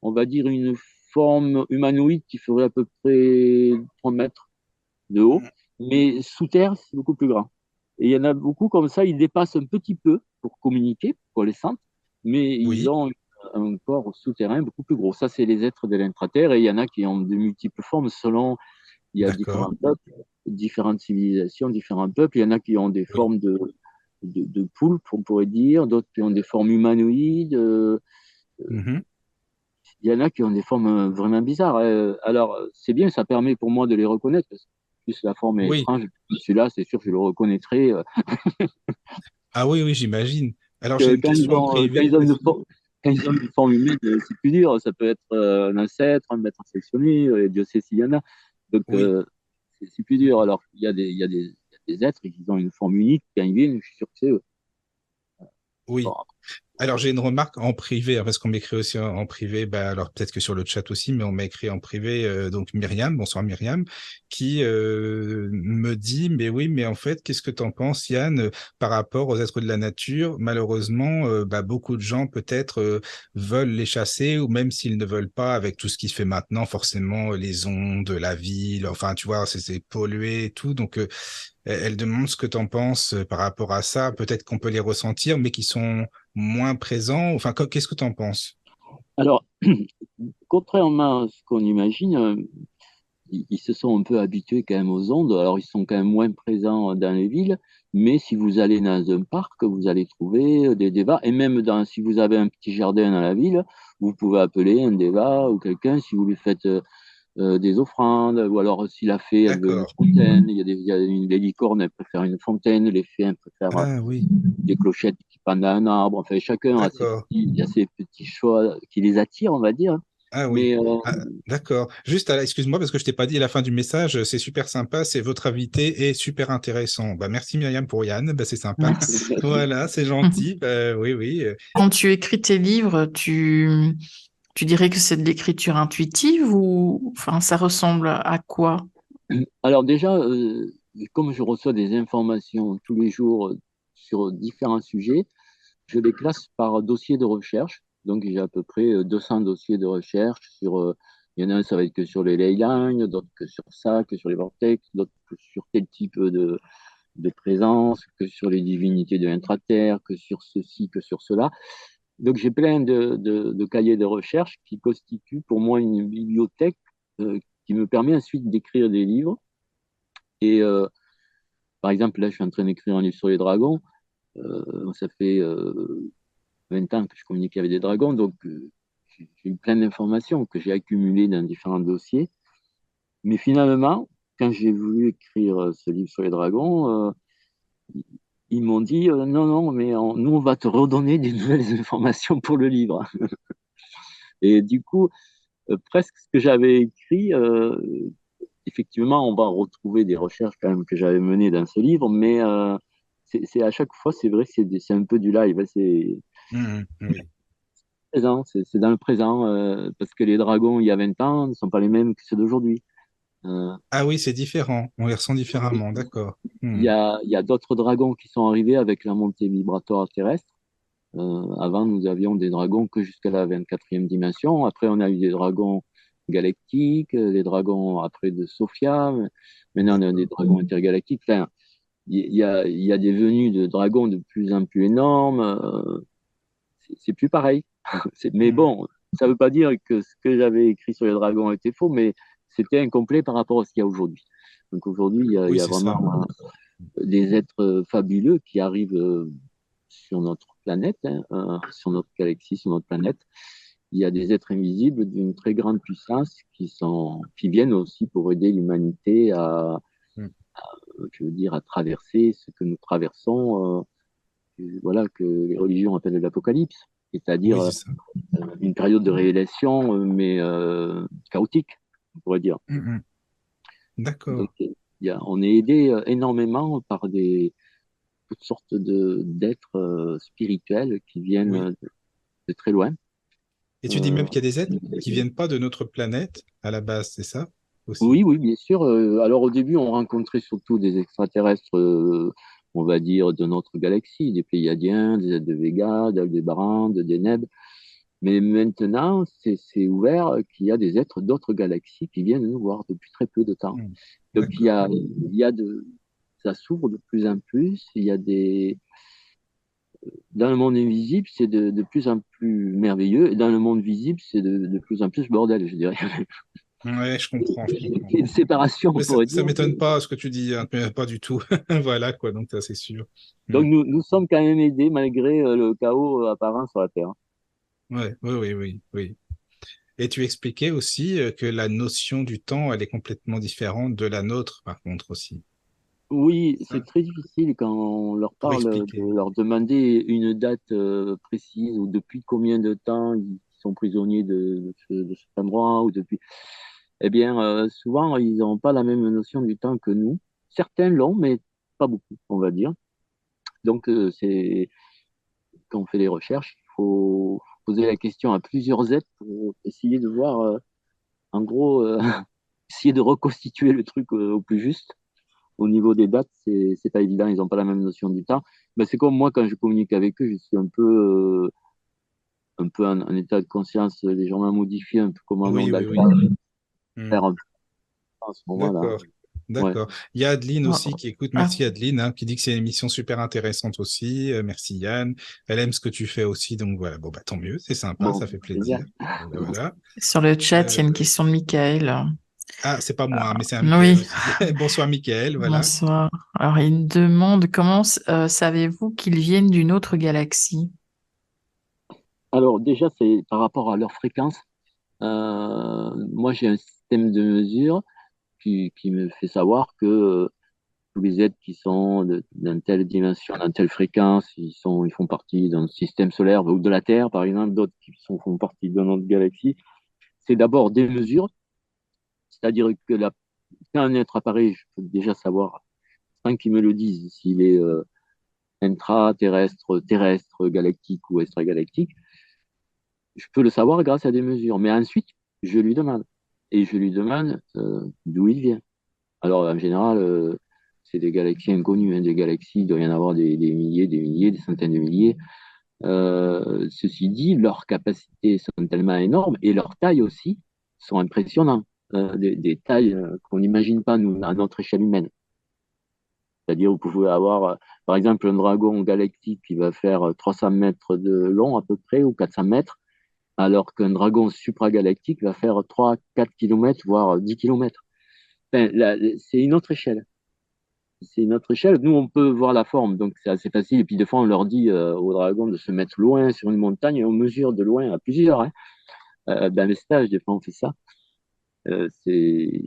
une forme humanoïde qui ferait à peu près 3 mètres de haut,
Mhm.
mais sous terre, c'est beaucoup plus grand. Et il y en a beaucoup comme ça, ils dépassent un petit peu pour communiquer, pour les sentir, mais ils
Oui,
ont un corps souterrain beaucoup plus gros. Ça, c'est les êtres de l'intraterre, et il y en a qui ont de multiples formes selon, il y a
d'accord.
différents peuples, différentes civilisations, différents peuples. Il y en a qui ont des
Oui.
formes de poulpes, on pourrait dire, d'autres qui ont des formes humanoïdes.
Mhm.
Il y en a qui ont des formes vraiment bizarres. Alors, c'est bien, ça permet pour moi de les reconnaître. Parce que plus la forme est
Oui.
étrange, celui-là, c'est sûr que je le reconnaîtrai.
Ah oui, oui, j'imagine. Alors, j'ai
Que
une question en
quand
privé.
ils ont quand ils ont une forme humaine, c'est plus dur. Ça peut être un ancêtre, un maître sélectionné, Dieu sait s'il y en a. Donc,
Oui.
c'est plus dur. Alors, il y a des êtres qui ont une forme unique. Quand ils viennent, je suis sûr que c'est eux.
Oui.
Bon,
Alors, j'ai une remarque en privé, hein, parce qu'on m'écrit aussi en privé, bah, alors peut-être que sur le chat aussi, mais on m'a écrit en privé, donc Myriam, bonsoir Myriam, qui me dit, mais oui, mais en fait, qu'est-ce que t'en penses, Yann, par rapport aux êtres de la nature? Malheureusement, bah, beaucoup de gens peut-être veulent les chasser, ou même s'ils ne veulent pas, avec tout ce qui se fait maintenant, forcément, les ondes, la ville, enfin, tu vois, c'est pollué et tout, donc elle demande ce que tu en penses par rapport à ça. Peut-être qu'on peut les ressentir, mais qui sont moins présents. Enfin, qu'est-ce que tu en penses?
alors, contrairement à ce qu'on imagine, ils se sont un peu habitués quand même aux ondes. Alors, ils sont quand même moins présents dans les villes, mais si vous allez dans un parc, vous allez trouver des débats. Et même si vous avez un petit jardin dans la ville, vous pouvez appeler un débat ou quelqu'un si vous lui faites des offrandes, ou alors si la fée, elle veut une
D'accord.
fontaine. Les licornes, elles préfèrent une fontaine, les fées, elles préfèrent
Ah oui,
des clochettes qui pendent à un arbre. Enfin, chacun
d'accord.
a ses petits choix qui les attirent, on va dire.
Ah oui.
Mais
Ah, d'accord. Juste, excuse-moi, parce que je t'ai pas dit à la fin du message, c'est super sympa, c'est votre invité est super intéressant. Bah, merci Myriam pour Yann, bah, c'est sympa. Voilà, c'est
Mhm.
gentil. Bah, oui, oui.
Quand tu écris tes livres, tu dirais que c'est de l'écriture intuitive ou enfin ça ressemble à quoi?
alors déjà, comme je reçois des informations tous les jours sur différents sujets, je les classe par dossier de recherche. Donc j'ai à peu près 200 dossiers de recherche sur. Il y en a un, ça va être que sur les ley lines, d'autres que sur ça, que sur les vortex, d'autres que sur tel type de présence, que sur les divinités de l'intraterre, que sur ceci, que sur cela. Donc j'ai plein de cahiers de recherche qui constituent pour moi une bibliothèque qui me permet ensuite d'écrire des livres. Et par exemple, là, je suis en train d'écrire un livre sur les dragons. Ça fait 20 ans que je communique avec des dragons, donc j'ai eu plein d'informations que j'ai accumulées dans différents dossiers. Mais finalement, quand j'ai voulu écrire ce livre sur les dragons, ils m'ont dit non, non, mais nous, on va te redonner des nouvelles informations pour le livre. Et du coup, presque ce que j'avais écrit, effectivement, on va retrouver des recherches quand même que j'avais menées dans ce livre, mais c'est à chaque fois, c'est vrai, c'est un peu du live, hein, c'est
Oui.
présent, c'est dans le présent, parce que les dragons il y a 20 ans ne sont pas les mêmes que ceux d'aujourd'hui. Euh,
Ah oui, c'est différent. On les ressent différemment, d'accord.
il y a d'autres dragons qui sont arrivés avec la montée vibratoire terrestre. Avant, nous avions des dragons que jusqu'à la 24e dimension. Après, on a eu des dragons galactiques, des dragons après de Sophia. Maintenant, on a des dragons intergalactiques. Enfin, il y a des venues de dragons de plus en plus énormes. C'est plus pareil. Mais
Hmm.
bon, ça ne veut pas dire que ce que j'avais écrit sur les dragons était faux, mais c'était incomplet par rapport à ce qu'il y a aujourd'hui. Donc aujourd'hui, il
Oui,
y a
c'est ça.
vraiment des êtres fabuleux qui arrivent sur notre planète, hein, sur notre galaxie, sur notre planète. Il y a des êtres invisibles d'une très grande puissance qui viennent aussi pour aider l'humanité
Hmm.
je veux dire, à traverser ce que nous traversons, voilà, que les religions appellent l'apocalypse, c'est-à-dire
Oui, c'est ça.
une période de révélation, mais chaotique, on pourrait dire.
Hmm, hmm.
Donc,
D'accord.
on est aidé énormément par toutes sortes d'êtres spirituels qui viennent
Oui.
de très loin.
Et tu dis
Euh,
même qu'il y a des êtres qui viennent pas de notre planète à la base, c'est ça aussi?
oui, oui, bien sûr. Alors au début, on rencontrait surtout des extraterrestres, on va dire, de notre galaxie, des Pléiadiens, des êtres de Vega, d'Aldébaran, de Deneb. Mais maintenant, c'est ouvert qu'il y a des êtres d'autres galaxies qui viennent nous voir depuis très peu de temps.
Hmm.
Donc
D'accord.
ça s'ouvre de plus en plus. Il y a dans le monde invisible, c'est de plus en plus merveilleux, et dans le monde visible, c'est de plus en plus bordel, je dirais.
Ouais, je comprends, je comprends.
Il y a une séparation, on
Mais
pourrait
ça
dire.
m'étonne pas ce que tu dis, hein, mais pas du tout. Voilà, quoi, donc ça, c'est sûr. Hmm.
Donc nous sommes quand même aidés malgré le chaos apparent sur la Terre.
Ouais, oui, oui, oui, oui. Et tu expliquais aussi que la notion du temps, elle est complètement différente de la nôtre, par contre, aussi.
Oui,
Ça,
c'est très difficile quand on leur
pour
parle
expliquer.
de leur demander une date précise ou depuis combien de temps ils sont prisonniers de cet endroit ou depuis. Eh bien, souvent, ils n'ont pas la même notion du temps que nous. Certains l'ont, mais pas beaucoup, on va dire. Donc, quand on fait des recherches, il faut poser la question à plusieurs êtres pour essayer de voir, en gros, essayer de reconstituer le truc au plus juste. Au niveau des dates, c'est pas évident, ils n'ont pas la même notion du temps. Mais c'est comme moi, quand je communique avec eux, je suis un peu en état de conscience légèrement modifié, un peu comme un
Oui,
onde
oui,
alpha,
oui. Hmm.
faire un peu à ce moment-là.
D'accord.
Ouais.
D'accord. Il y a Adeline
Ah,
aussi qui écoute.
ah,
Merci Adeline, hein, qui dit que c'est une émission super intéressante aussi. Merci Yann. Elle aime ce que tu fais aussi. Donc voilà, bon, bah, tant mieux. C'est sympa,
Bon,
ça fait
c'est bien.
plaisir. Voilà, voilà.
sur le chat, il y a une
Euh,
question de Michael.
Ah, c'est pas moi, hein, mais c'est un Michael
Oui,
aussi. Bonsoir Michael, voilà.
bonsoir. Alors, il demande comment savez-vous qu'ils viennent d'une autre galaxie?
Alors, déjà, c'est par rapport à leur fréquence. Moi, j'ai un système de mesure qui me fait savoir que tous les êtres qui sont d'une telle dimension, d'une telle fréquence, ils font partie d'un système solaire ou de la Terre, par exemple, d'autres font partie de notre galaxie. C'est d'abord des mesures, c'est-à-dire que quand un être apparaît, je peux déjà savoir, sans qu'ils me le disent, s'il est intraterrestre, terrestre, galactique ou extragalactique, je peux le savoir grâce à des mesures. Mais ensuite, je lui demande. Et je lui demande d'où il vient. Alors, en général, c'est des galaxies inconnues, hein, des galaxies, il doit y en avoir des milliers, des centaines de milliers. Ceci dit, leurs capacités sont tellement énormes et leurs tailles aussi sont impressionnantes. Des tailles qu'on n'imagine pas, nous, à notre échelle humaine. C'est-à-dire, vous pouvez avoir, par exemple, un dragon galactique qui va faire 300 mètres de long à peu près, ou 400 mètres, alors qu'un dragon supragalactique va faire 3, 4 kilomètres, voire 10 kilomètres. Enfin, c'est une autre échelle. C'est une autre échelle. Nous, on peut voir la forme, donc c'est assez facile. Et puis, des fois, on leur dit aux dragons de se mettre loin sur une montagne et on mesure de loin à plusieurs. Hein. Dans les stages, des fois, on fait ça. C'est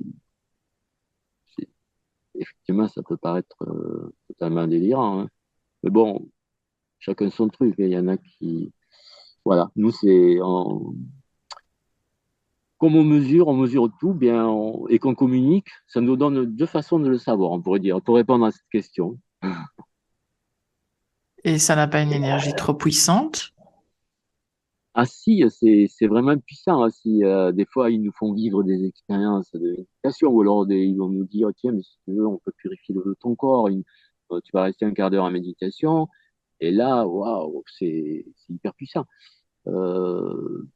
effectivement, ça peut paraître totalement délirant. Hein. Mais bon, chacun son truc. Il y en a qui. Voilà. Nous, comme on mesure tout, bien, et qu'on communique, ça nous donne deux façons de le savoir, on pourrait dire, pour répondre à cette question.
Et ça n'a pas une énergie trop puissante?
Ah si, c'est vraiment puissant. Hein, si, des fois, ils nous font vivre des expériences de méditation, ou alors ils vont nous dire, tiens, mais si tu veux, on peut purifier ton corps. Tu vas rester un quart d'heure en méditation. Et là, waouh, c'est hyper puissant. Euh,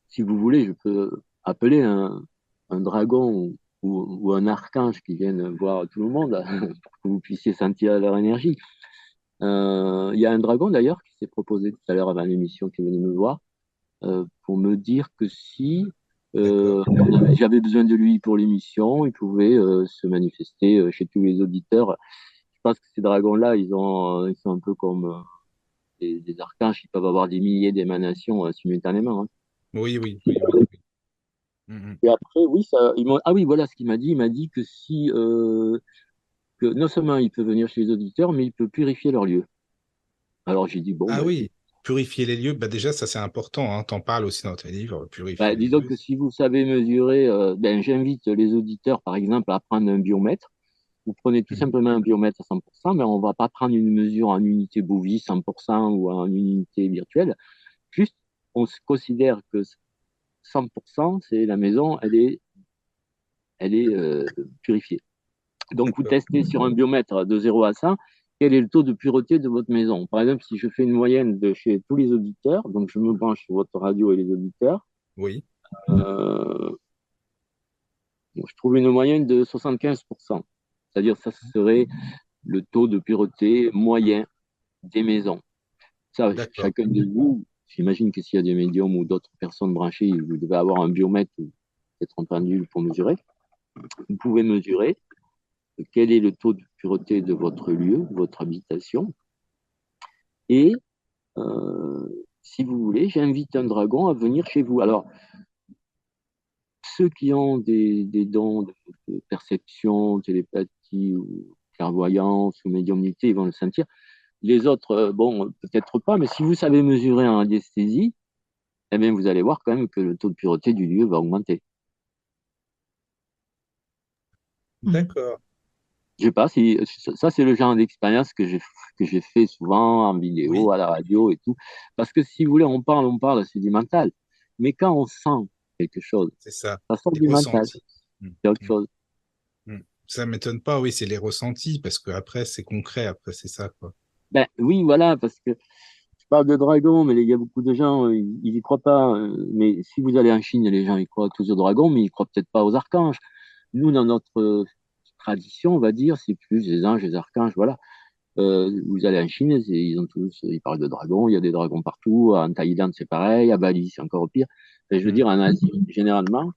Si vous voulez, je peux appeler un dragon ou un archange qui viennent voir tout le monde pour que vous puissiez sentir leur énergie. Il y a un dragon d'ailleurs qui s'est proposé tout à l'heure avant l'émission qui est venu me voir pour me dire que si
D'accord.
j'avais besoin de lui pour l'émission, il pouvait se manifester chez tous les auditeurs. Je pense que ces dragons-là, ils sont un peu comme des archanges qui peuvent avoir des milliers d'émanations simultanément. Hein.
Oui, oui, oui, oui, oui. Mhm.
Et après, oui, ah oui, voilà ce qu'il m'a dit. Il m'a dit que si, que non seulement il peut venir chez les auditeurs, mais il peut purifier leur lieu. Alors j'ai dit, bon,
Ah
ben,
oui, purifier les lieux, bah déjà, ça c'est important, hein. T'en parles aussi dans tes livres, purifier les
disons
lieux.
que si vous savez mesurer, ben, j'invite les auditeurs, par exemple, à prendre un biomètre. Vous prenez tout
Mhm.
simplement un biomètre à 100%, mais on ne va pas prendre une mesure en unité Bouvis 100% ou en unité virtuelle. Juste, on se considère que 100%, c'est la maison, elle est purifiée. Donc, vous
D'accord.
testez sur un biomètre de 0 à 100, quel est le taux de pureté de votre maison. Par exemple, si je fais une moyenne de chez tous les auditeurs, donc je me branche sur votre radio et les auditeurs,
Oui,
euh, je trouve une moyenne de 75%. C'est-à-dire ça serait le taux de pureté moyen des maisons. Ça,
d'accord.
chacun de vous, j'imagine que s'il y a des médiums ou d'autres personnes branchées, vous devez avoir un biomètre ou peut-être un pendule pour mesurer. Vous pouvez mesurer quel est le taux de pureté de votre lieu, de votre habitation. Et si vous voulez, j'invite un dragon à venir chez vous. Alors, ceux qui ont des dons de perception, télépathie ou clairvoyance ou médiumnité, ils vont le sentir. Les autres, bon, peut-être pas, mais si vous savez mesurer en anesthésie, eh bien, vous allez voir quand même que le taux de pureté du lieu va augmenter.
Mhm.
D'accord.
Je sais pas si ça, c'est le genre d'expérience que j'ai fait souvent en vidéo,
Oui,
à la radio et tout. Parce que si vous voulez, on parle, c'est du mental. Mais quand on sent quelque chose,
c'est ça.
ça sort
Les
du mental,
ressentis. Mhm.
c'est autre
Mhm.
chose.
Mhm. Ça m'étonne pas, oui, c'est les ressentis, parce que après, c'est concret, après, c'est ça, quoi.
Ben oui, voilà, parce que je parle de dragon, mais il y a beaucoup de gens, ils y croient pas. Mais si vous allez en Chine, les gens, ils croient tous aux dragons, mais ils croient peut-être pas aux archanges. Nous, dans notre tradition, on va dire, c'est plus les anges, les archanges, voilà. Vous allez en Chine, ils parlent de dragons, il y a des dragons partout. En Thaïlande, c'est pareil. À Bali, c'est encore pire. Et je veux
Mhm.
dire, en Asie, généralement,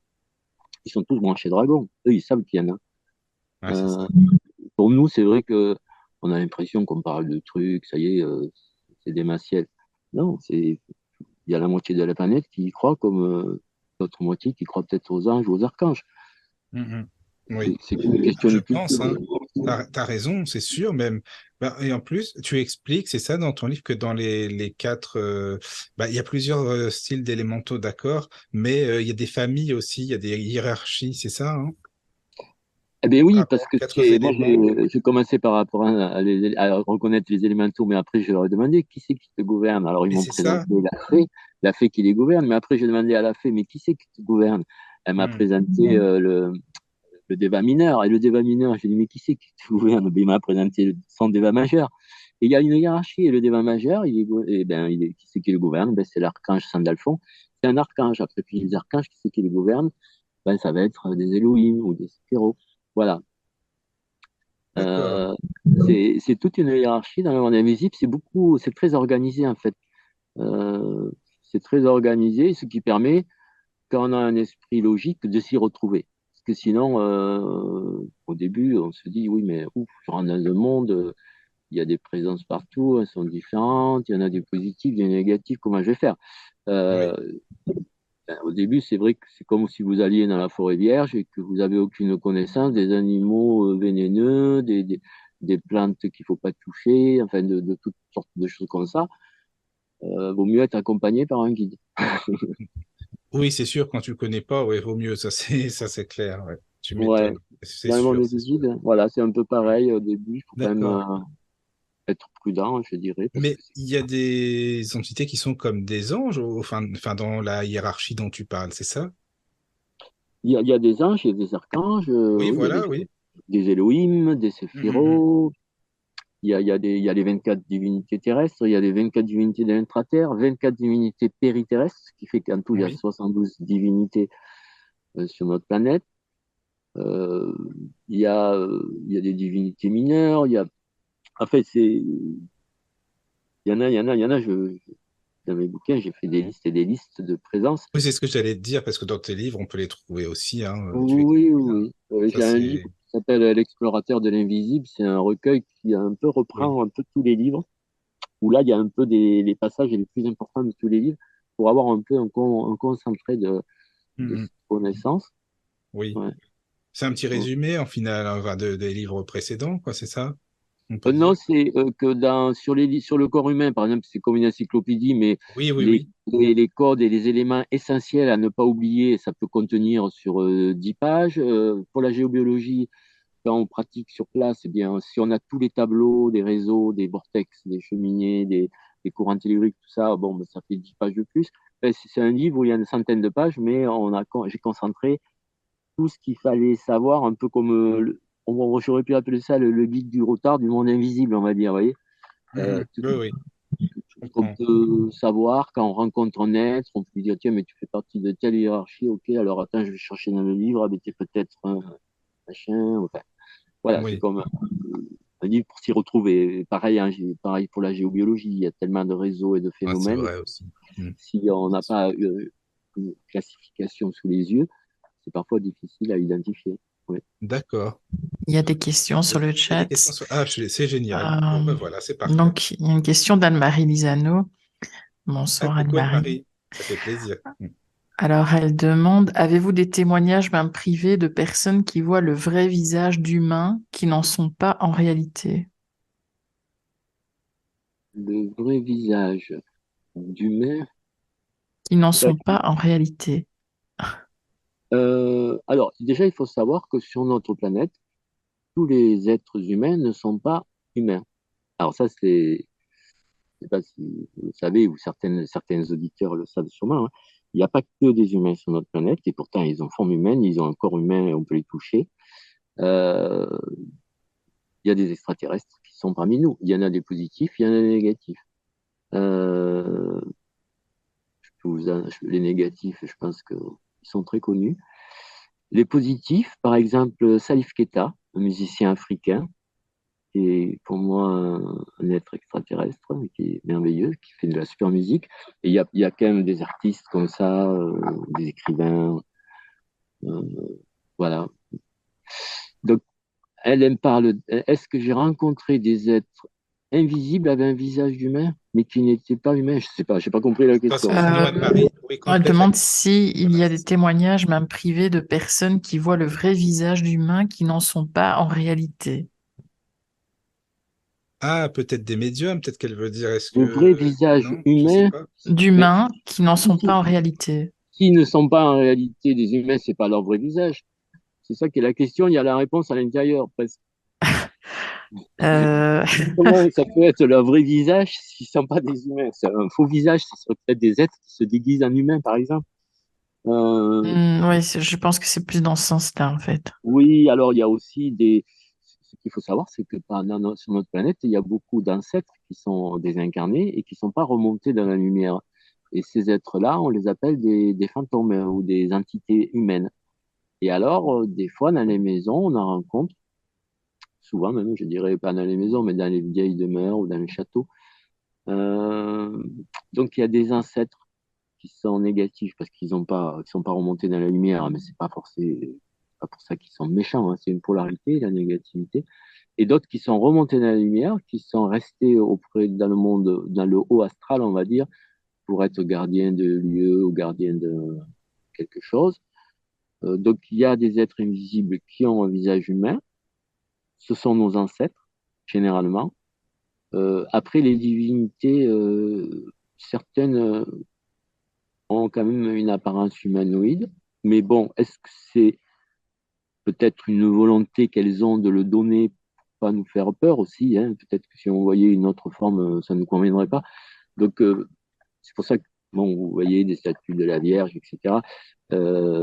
ils sont tous branchés dragons. Eux, ils savent qu'il y en a.
Ouais, c'est
Euh,
ça.
pour nous, c'est vrai que on a l'impression qu'on parle de trucs, ça y est, c'est démentiel. Non, il y a la moitié de la planète qui y croit, comme l'autre moitié qui croit peut-être aux anges ou aux archanges.
Mhm. Oui,
C'est une question
je
de
pense,
culture.
hein. T'as raison, c'est sûr, même. Bah, et en plus, tu expliques, c'est ça dans ton livre, que dans les quatre, bah, il y a plusieurs styles d'élémentaux, d'accord, mais il y a des familles aussi, il y a des hiérarchies, c'est ça, hein?
Eh bien oui,
Ah,
parce que
quatre
moi
éléments.
j'ai commencé par rapport à reconnaître les élémentaux, mais après je leur ai demandé qui c'est qui te gouverne. Alors ils
Mais
m'ont
c'est ça.
présenté la fée qui les gouverne, mais après j'ai demandé à la fée, mais qui c'est qui te gouverne? Elle m'a
Hmm.
présenté le déva mineur, et le déva mineur, j'ai dit, mais qui c'est qui te gouverne? Ben, il m'a présenté son déva majeur. Et il y a une hiérarchie, et le déva majeur, qui c'est qui le gouverne? Ben, c'est l'archange Sandalphon. C'est un archange. Après, puis les archanges, qui c'est qui les gouverne? Ben, ça va être des Elohim ou des Sphéros. Voilà.
D'accord.
Euh, c'est toute une hiérarchie dans le monde invisible. C'est très organisé en fait. Euh, c'est très organisé, ce qui permet, quand on a un esprit logique, de s'y retrouver. Parce que sinon, au début, on se dit, oui, mais ouf, je rentre dans le monde, il y a des présences partout, elles sont différentes, il y en a des positifs, des négatifs, comment je vais faire?
Oui.
Euh, Au début, c'est vrai que c'est comme si vous alliez dans la forêt vierge et que vous n'avez aucune connaissance des animaux vénéneux, des plantes qu'il ne faut pas toucher, enfin de toutes sortes de choses comme ça. Vaut mieux être accompagné par un guide.
Oui, c'est sûr, quand tu le connais pas, ouais, vaut mieux, ça c'est clair, ouais. Tu
Ouais,
m'étonnes. C'est
dans le monde
sûr, c'est sûr.
invisible, voilà, c'est un peu pareil. Au début, il faut quand même
D'accord.
être prudent, je dirais, parce que
Mais il y a des entités qui sont comme des anges, enfin, dans la hiérarchie dont tu parles, c'est ça?
il y a des anges, il y a des archanges,
Oui,
oui, il y a
voilà, oui.
des Elohim, des
Hum, hum, hum.
séphirots, il y a les 24 divinités terrestres, il y a les 24 divinités de l'intraterre, 24 divinités périterrestres, ce qui fait qu'en tout, il y a
Oui.
72 divinités sur notre planète. Euh, il y a des divinités mineures, en fait, il y en a, dans mes bouquins, j'ai fait des listes et des listes de présence.
Oui, c'est ce que j'allais te dire, parce que dans tes livres, on peut les trouver aussi, hein, tu
Oui,
expliques
oui,
bien.
oui.
Ça,
J'ai un livre
c'est...
qui s'appelle L'explorateur de l'invisible. C'est un recueil qui un peu
Oui.
reprend un peu tous les livres, où là, il y a un peu les passages les plus importants de tous les livres, pour avoir un peu un concentré
Hum,
de
hum.
ces connaissances.
Oui.
Ouais.
C'est un petit résumé, en final, hein, enfin, des livres précédents, quoi, c'est ça? On peut
Non,
dire?
c'est que sur le corps humain, par exemple, c'est comme une encyclopédie, mais
Oui, oui, oui.
les codes et les éléments essentiels à ne pas oublier, ça peut contenir sur 10 pages. Pour la géobiologie, quand on pratique sur place, eh bien, si on a tous les tableaux, des réseaux, des vortex, des cheminées, des courants telluriques, tout ça, bon, ben, ça fait 10 pages de plus. Ben, c'est un livre où il y a une centaine de pages, mais j'ai concentré tout ce qu'il fallait savoir, un peu comme, j'aurais pu appeler ça le guide du retard du monde invisible, on va dire, vous voyez.
Mhm.
Tout
Oui, oui, je
ce qu'on
comprends.
peut savoir quand on rencontre un être, on peut lui dire, tiens, mais tu fais partie de telle hiérarchie, ok, alors attends, je vais chercher dans le livre, ah, mais t'es peut-être un machin, enfin, voilà, c'est
Oui,
comme un livre pour s'y retrouver. Pareil, hein, pareil pour la géobiologie, il y a tellement de réseaux et de
ah, c'est
phénomènes.
vrai aussi. Mhm.
Si on n'a pas une classification sous les yeux, c'est parfois difficile à identifier. Oui.
D'accord.
Il y a des questions sur le
Il y a des
chat.
questions sur... Ah, c'est génial. Bon,
Euh,
ben voilà, c'est parfait.
donc, il y a une question d'Anne-Marie Lisano.
Ah,
Bonsoir
coucou
Anne-Marie.
Anne-Marie. Ça fait plaisir.
Alors, elle demande, avez-vous des témoignages même privés de personnes qui voient le vrai visage d'humains qui n'en sont pas en réalité?
Le vrai visage d'humain.
Qui n'en
Bah,
sont pas en réalité.
alors, déjà, il faut savoir que sur notre planète, tous les êtres humains ne sont pas humains. Alors ça, je sais pas si vous le savez, ou certains auditeurs le savent sûrement, hein. Il n'y a pas que des humains sur notre planète, et pourtant ils ont forme humaine, ils ont un corps humain et on peut les toucher. Euh, il y a des extraterrestres qui sont parmi nous. Il y en a des positifs, il y en a des négatifs. Euh, les négatifs, je pense qu'ils sont très connus. Les positifs, par exemple, Salif Keita, un musicien africain, qui est pour moi un être extraterrestre, qui est merveilleux, qui fait de la super musique. Et il y a quand même des artistes comme ça, des écrivains, euh, voilà. Donc, elle me parle. Est-ce que j'ai rencontré des êtres invisibles avec un visage humain, mais qui n'étaient pas humains? Je sais pas, j'ai pas compris la
Pas
question.
sinon, Anne-Marie, oui,
Elle
complète la
demande
question.
si il y
Voilà,
a
c'est
des
ça.
témoignages même privés de personnes qui voient le vrai visage d'humains qui n'en sont pas en réalité.
Ah, peut-être des médiums, peut-être qu'elle veut dire, est-ce
Le
que...
vrai visage
Non, je sais
humain,
pas.
mais
D'humains qui n'en sont pas
si,
en réalité.
s'ils ne sont pas en réalité des humains, c'est pas leur vrai visage. C'est ça qui est la question. Il y a la réponse à l'intérieur, presque.
Euh,
Comment ça peut être leur vrai visage s'ils ne sont pas des humains? C'est un faux visage, ça serait peut-être des êtres qui se déguisent en humains, par exemple. Euh,
oui, je pense que c'est plus dans ce sens-là, en fait.
oui, alors il y a aussi des. Ce qu'il faut savoir, c'est que sur notre planète, il y a beaucoup d'ancêtres qui sont désincarnés et qui ne sont pas remontés dans la lumière. Et ces êtres-là, on les appelle des fantômes ou des entités humaines. Et alors, des fois, dans les maisons, on en rencontre souvent même, je dirais, pas dans les maisons, mais dans les vieilles demeures ou dans les châteaux. Euh, donc il y a des ancêtres qui sont négatifs parce qu'ils sont pas remontés dans la lumière, mais c'est pas pas pour ça qu'ils sont méchants, hein. C'est une polarité, la négativité. Et d'autres qui sont remontés dans la lumière, qui sont restés dans le monde, dans le haut astral, on va dire, pour être gardien de lieu ou gardien de quelque chose. Donc il y a des êtres invisibles qui ont un visage humain. Ce sont nos ancêtres, généralement. Après, les divinités, certaines ont quand même une apparence humanoïde. Mais bon, est-ce que c'est peut-être une volonté qu'elles ont de le donner pour pas nous faire peur aussi, hein? Peut-être que si on voyait une autre forme, ça ne nous conviendrait pas. Donc, c'est pour ça que, bon, vous voyez des statues de la Vierge, etc.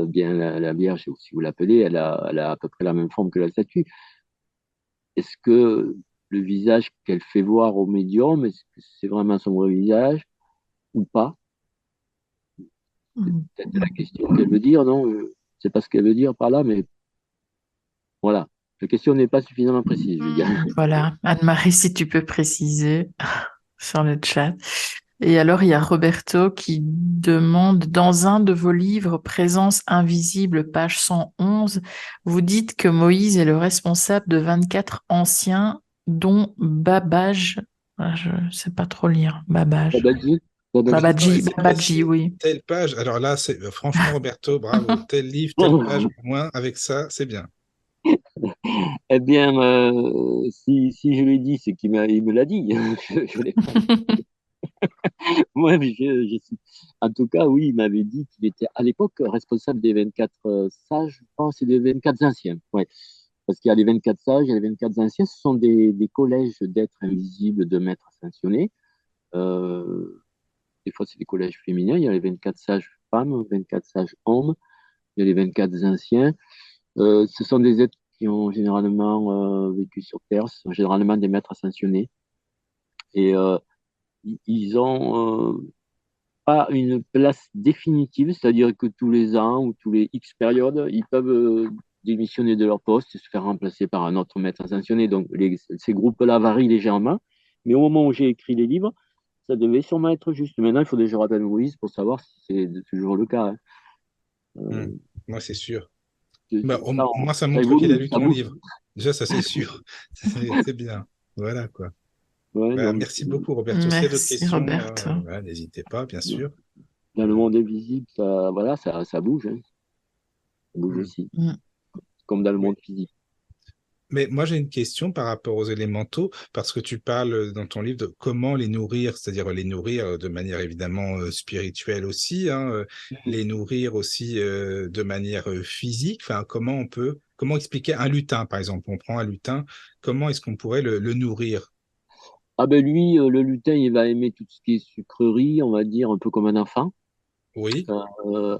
Bien, la Vierge, si vous l'appelez, elle a à peu près la même forme que la statue. Est-ce que le visage qu'elle fait voir au médium, est-ce que c'est vraiment son vrai visage ou pas?
Mhm.
Peut-être la question qu'elle veut dire, non? Je ne sais pas ce qu'elle veut dire par là, mais voilà. La question n'est pas suffisamment précise, je veux dire.
Voilà. Anne-Marie, si tu peux préciser sur le chat. Et alors, il y a Roberto qui demande, dans un de vos livres, Présence invisible, page 111, vous dites que Moïse est le responsable de 24 anciens, dont Babaj, je ne sais pas trop lire, Babaj.
Babadji, Babadji.
Attends, et
Babadji,
c'est
Babadji,
précis.
oui.
Telle page. Alors là, franchement, Roberto, bravo. Tel livre, telle page, au moins, avec ça, c'est bien.
Eh bien, si je l'ai dit, c'est il me l'a dit. Je l'ai pas. Moi, en tout cas, oui, il m'avait dit qu'il était à l'époque responsable des 24 sages, je pense, et des 24 anciens. Ouais. Parce qu'il y a les 24 sages et les 24 anciens, ce sont des collèges d'êtres invisibles, de maîtres ascensionnés. Euh, des fois, c'est des collèges féminins. Il y a les 24 sages femmes, 24 sages hommes, il y a les 24 anciens. Ce sont des êtres qui ont généralement vécu sur Terre, ce sont généralement des maîtres ascensionnés. Et ils ont pas une place définitive, c'est-à-dire que tous les ans ou tous les X périodes, ils peuvent démissionner de leur poste et se faire remplacer par un autre maître ascensionné. Donc, ces groupes-là varient légèrement. Mais au moment où j'ai écrit les livres, ça devait sûrement être juste. Maintenant, il faudrait que je rappelle Moïse pour savoir si c'est toujours le cas, hein.
Hmm.
Euh,
Moi, c'est sûr. Bah, au,
ça,
au moins, ça
ça
montre qu'il a
évolue,
lu
ça
ton
bouge.
livre. Déjà, ça, c'est sûr. C'est bien. Voilà, quoi.
Ouais,
Bah,
non,
merci beaucoup, Roberto. S'il y a d'autres
Merci,
questions,
Roberto.
voilà, n'hésitez pas, bien sûr.
dans le
Euh,
monde invisible, voilà, ça bouge, hein. Ça bouge
hmm.
aussi,
Mm.
comme dans le
Oui.
monde physique.
Mais moi, j'ai une question par rapport aux élémentaux, parce que tu parles dans ton livre de comment les nourrir, c'est-à-dire les nourrir de manière évidemment spirituelle aussi, hein, les nourrir aussi de manière physique. Enfin, comment expliquer un lutin, par exemple? On prend un lutin, comment est-ce qu'on pourrait le nourrir?
Ah ben lui, le lutin, il va aimer tout ce qui est sucrerie, on va dire, un peu comme un enfant.
Oui.
Euh,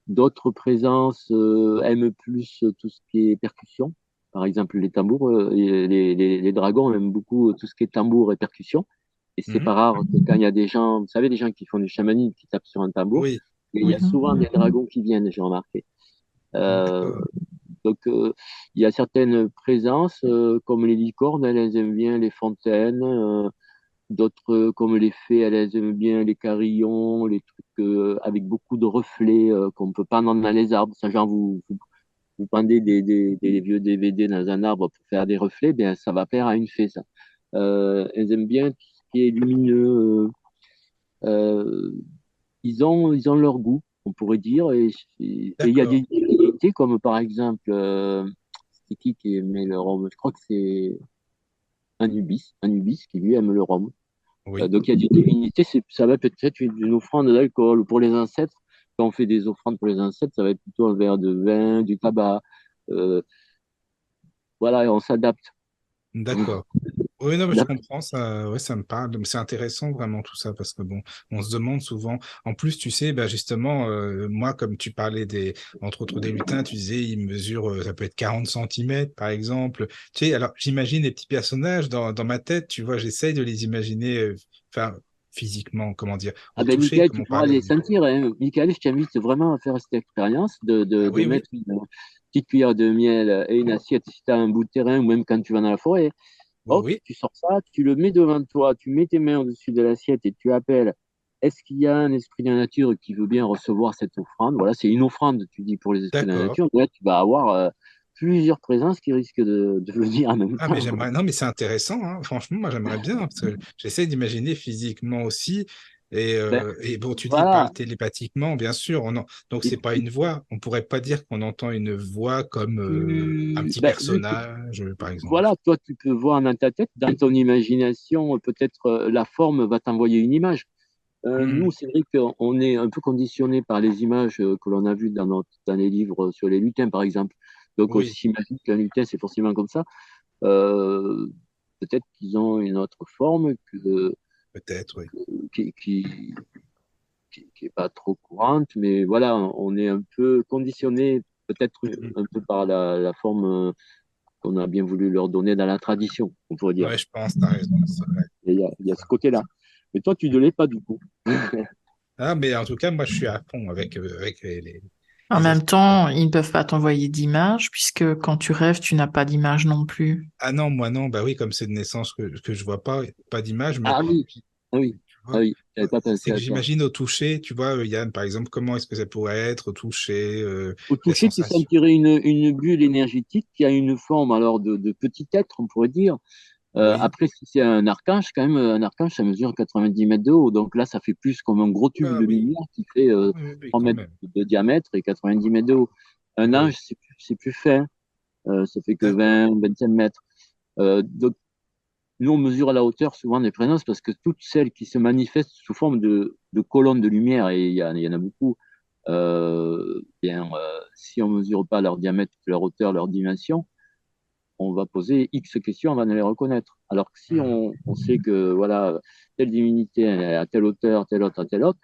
D'autres présences aiment plus tout ce qui est percussion. Par exemple, les tambours, les dragons aiment beaucoup tout ce qui est tambour et percussion. Et c'est
Mhm.
pas rare que quand il y a des gens, vous savez, des gens qui font du chamanisme, qui tapent sur un tambour,
Oui.
et il y a
Oui.
Mhm.
souvent des dragons qui viennent, j'ai remarqué. Euh,
D'accord.
donc, il y a certaines présences, comme les licornes, elles aiment bien les fontaines. D'autres, comme les fées, elles aiment bien les carillons, les trucs avec beaucoup de reflets qu'on ne peut pas dans les arbres. Ça, genre, vous pendez des vieux DVD dans un arbre pour faire des reflets, bien, ça va plaire à une fée, ça. Elles aiment bien tout ce qui est lumineux. Euh, ils ont leur goût, on pourrait dire. Et il y a des
D'accord.
divinités, comme par exemple, c'est qui aimait le rhum? Je crois que c'est Anubis qui lui aime le rhum.
Oui.
Donc il y a des divinités, ça va peut-être être une offrande d'alcool. Pour les ancêtres, quand on fait des offrandes pour les ancêtres, ça va être plutôt un verre de vin, du tabac. Euh, voilà, et on s'adapte.
D'accord. Oui, non, mais je
S'adapte.
comprends, ça, ouais, ça me parle. Mais c'est intéressant vraiment tout ça parce que bon, on se demande souvent. En plus, tu sais, bah, justement, moi, comme tu parlais entre autres des lutins, tu disais, ils mesurent, ça peut être 40 centimètres, par exemple. Tu sais, alors, j'imagine des petits personnages dans ma tête, tu vois, j'essaye de les imaginer, enfin, physiquement, comment dire,
Ah
au
ben,
toucher,
Michael,
comme
tu
on
pourras
parlait.
les sentir, hein. Michael, je t'invite vraiment à faire cette expérience
Ah
de
oui, oui,
mettre petite cuillère de miel et une assiette si tu as un bout de terrain ou même quand tu vas dans la forêt.
Oui,
Hop,
oui,
tu sors ça, tu le mets devant toi, tu mets tes mains au-dessus de l'assiette et tu appelles. Est-ce qu'il y a un esprit de la nature qui veut bien recevoir cette offrande? Voilà, c'est une offrande, tu dis, pour les esprits de la
d'accord.
nature. Là, tu vas avoir plusieurs présences qui risquent de venir en même
Ah, mais
temps.
j'aimerais. Non, mais c'est intéressant, hein. Franchement, moi, j'aimerais bien, hein, parce que j'essaie d'imaginer physiquement aussi.
Ben,
Et bon, tu dis, il
voilà.
parle télépathiquement, bien sûr. Donc,
Et
c'est pas
puis,
une voix. On pourrait pas dire qu'on entend une voix comme un petit
ben,
personnage, par exemple.
voilà, toi, tu peux voir dans ta tête, dans ton imagination, peut-être la forme va t'envoyer une image. Nous,
Mhm.
c'est vrai qu'on est un peu conditionné par les images que l'on a vues dans les livres sur les lutins, par exemple. Donc, on
Oui,
s'imagine qu'un lutin, c'est forcément comme ça. Euh, Peut-être qu'ils ont une autre forme
peut-être, oui.
qui, qui, qui est pas trop courante, mais voilà, on est un peu conditionné, peut-être
Mhm.
un peu par la forme qu'on a bien voulu leur donner dans la tradition, on pourrait dire.
Ouais, je pense, t'as raison, c'est vrai.
Et il y a ce côté-là. Mais toi, tu ne l'es pas du coup.
Ah, mais en tout cas, moi, je suis à fond avec
En
les
même
esprits.
temps, ils ne peuvent pas t'envoyer d'images, puisque quand tu rêves, tu n'as pas d'image non plus.
Ah non, moi non, bah oui, comme c'est de naissance que je vois pas d'image, mais
Ah oui, ah oui,
tu
ah
vois,
oui, j'avais pas
c'est
pensé
que
à ça.
j'imagine au toucher, tu vois, Yann, par exemple, comment est-ce que ça pourrait être au toucher,
Au
les
toucher, tu
sensations.
sentirais une bulle énergétique qui a une forme alors de petit être, on pourrait dire.
Oui.
Après, si c'est un archange, quand même, un archange, ça mesure 90 mètres de haut. Donc là, ça fait plus comme un gros tube
Ah
de
oui,
lumière qui fait
oui, oui, oui,
3
quand
mètres
même.
de diamètre et 90 mètres de haut. Un ange,
Oui,
c'est plus fin. Ça fait que
d'accord.
25 mètres. Donc, nous, on mesure à la hauteur souvent des présences parce que toutes celles qui se manifestent sous forme de colonnes de lumière, et il y en a beaucoup, si on ne mesure pas leur diamètre, leur hauteur, leur dimension, on va poser X questions avant de les reconnaître. Alors que si
Mhm.
on sait que voilà, telle divinité elle est à telle hauteur, telle autre à telle autre,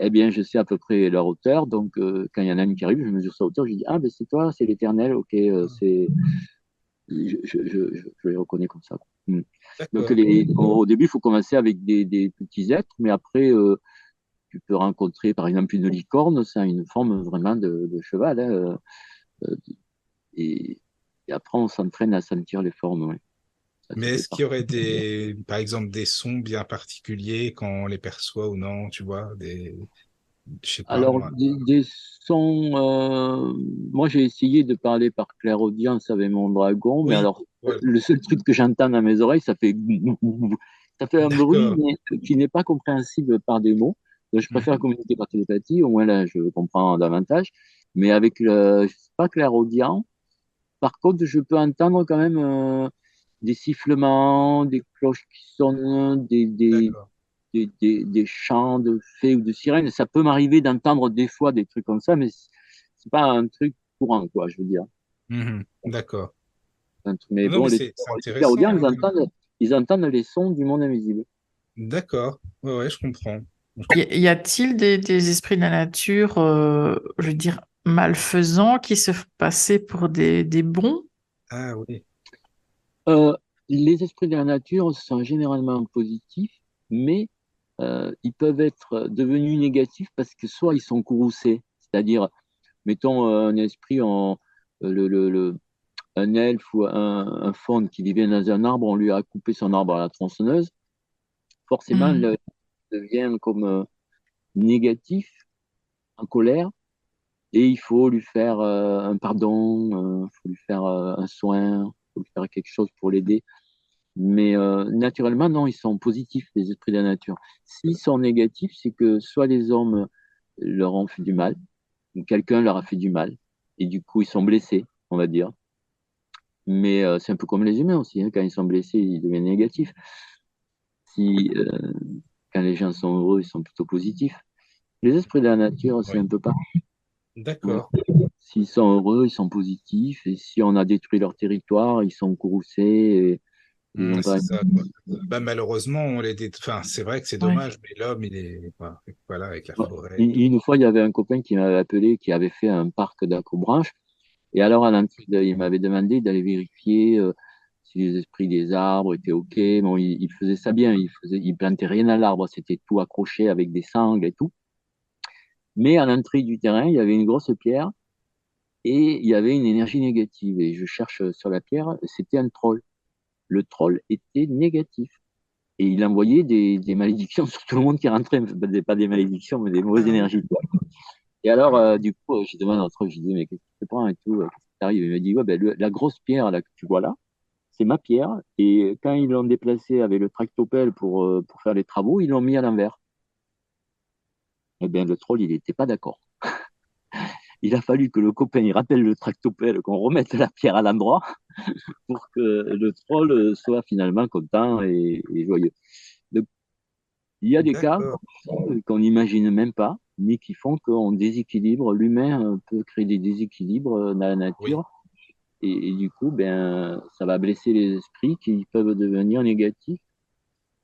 eh bien, je sais à peu près leur hauteur. Donc, quand il y en a une qui arrive, je mesure sa hauteur, je dis, ah, ben c'est toi, c'est l'éternel, ok, je les reconnais comme ça. Hmm. Donc,
D'accord.
au début, il faut commencer avec des petits êtres, mais après, tu peux rencontrer, par exemple, une licorne, ça a une forme vraiment de cheval, hein, euh, et, et après, on s'entraîne à sentir les formes, ouais. Ça
Mais
fait
est-ce qu'il y
partie.
aurait par exemple, des sons bien particuliers quand on les perçoit ou non, tu vois, je sais pas
Alors,
moi.
des sons, moi j'ai essayé de parler par clairaudience avec mon dragon, mais
Oui,
alors,
voilà.
le seul truc que j'entends dans mes oreilles, ça fait un bruit,
D'accord.
mais qui n'est pas compréhensible par des mots. Donc, je préfère
Mhm.
communiquer par télépathie, au moins là, je comprends davantage. Mais avec je sais pas clairaudient, par contre, je peux entendre quand même des sifflements, des cloches qui sonnent,
D'accord.
des chants de fées ou de sirènes. Ça peut m'arriver d'entendre des fois des trucs comme ça, mais c'est pas un truc courant, quoi, je veux dire.
Mhm. D'accord.
Mais
Non,
bon,
mais c'est
les
intéressant,
clairaudients,
hein.
ils entendent les sons du monde invisible.
D'accord. Ouais, ouais, je comprends.
Y a-t-il des esprits de la nature, je veux dire, malfaisants qui se font passer pour des bons?
Ah oui.
Euh, les esprits de la nature sont généralement positifs, mais ils peuvent être devenus négatifs parce que soit ils sont courroucés, c'est-à-dire, mettons un esprit le, le, le- un elfe ou un faune qui vivait dans un arbre, on lui a coupé son arbre à la tronçonneuse, forcément,
Hmm.
il devient comme négatif, en colère, et il faut lui faire un pardon, il faut lui faire un soin, il faut lui faire quelque chose pour l'aider. Mais naturellement, non, ils sont positifs, les esprits de la nature. S'ils sont négatifs, c'est que soit les hommes leur ont fait du mal, ou quelqu'un leur a fait du mal, et du coup, ils sont blessés, on va dire. Mais c'est un peu comme les humains aussi, hein. Quand ils sont blessés, ils deviennent négatifs. Si, quand les gens sont heureux, ils sont plutôt positifs. Les esprits de la nature, c'est
Oui.
un peu pareil. Ouais.
D'accord.
S'ils sont heureux, ils sont positifs. Et si on a détruit leur territoire, ils sont courroucés et ils n'ont pas.
C'est ça, quoi. Bah, malheureusement, enfin, c'est vrai que c'est
Ouais.
dommage, mais l'homme, voilà, avec la forêt et tout.
Une fois, il y avait un copain qui m'avait appelé, qui avait fait un parc d'aquabranche. Et alors, à l'entrée, il m'avait demandé d'aller vérifier si les esprits des arbres étaient OK. Bon, il faisait ça bien. Il plantait rien à l'arbre. C'était tout accroché avec des sangles et tout. Mais à l'entrée du terrain, il y avait une grosse pierre et il y avait une énergie négative. Et je cherche sur la pierre, c'était un troll. Le troll était négatif. Et il envoyait des malédictions sur tout le monde qui rentrait. Pas des malédictions, mais des mauvaises
Ah oui.
énergies. Et alors, du coup, j'ai demandé à un troll, je dis, mais qu'est-ce qui te prend et tout, qu'est-ce qui t'arrive? Il m'a dit, ouais, ben, la grosse pierre là, que tu vois là, c'est ma pierre. Et quand ils l'ont déplacée avec le tractopelle pour faire les travaux, ils l'ont mis à l'envers. Eh bien, le troll, il n'était pas d'accord. Il a fallu que le copain il rappelle le tractopelle, qu'on remette la pierre à l'endroit pour que le troll soit finalement content et joyeux. Donc, il y a des cas
D'accord.
qu'on n'imagine même pas, mais qui font qu'on déséquilibre. L'humain peut créer des déséquilibres dans la
Oui.
nature. Et du coup, ben, ça va blesser les esprits qui peuvent devenir négatifs.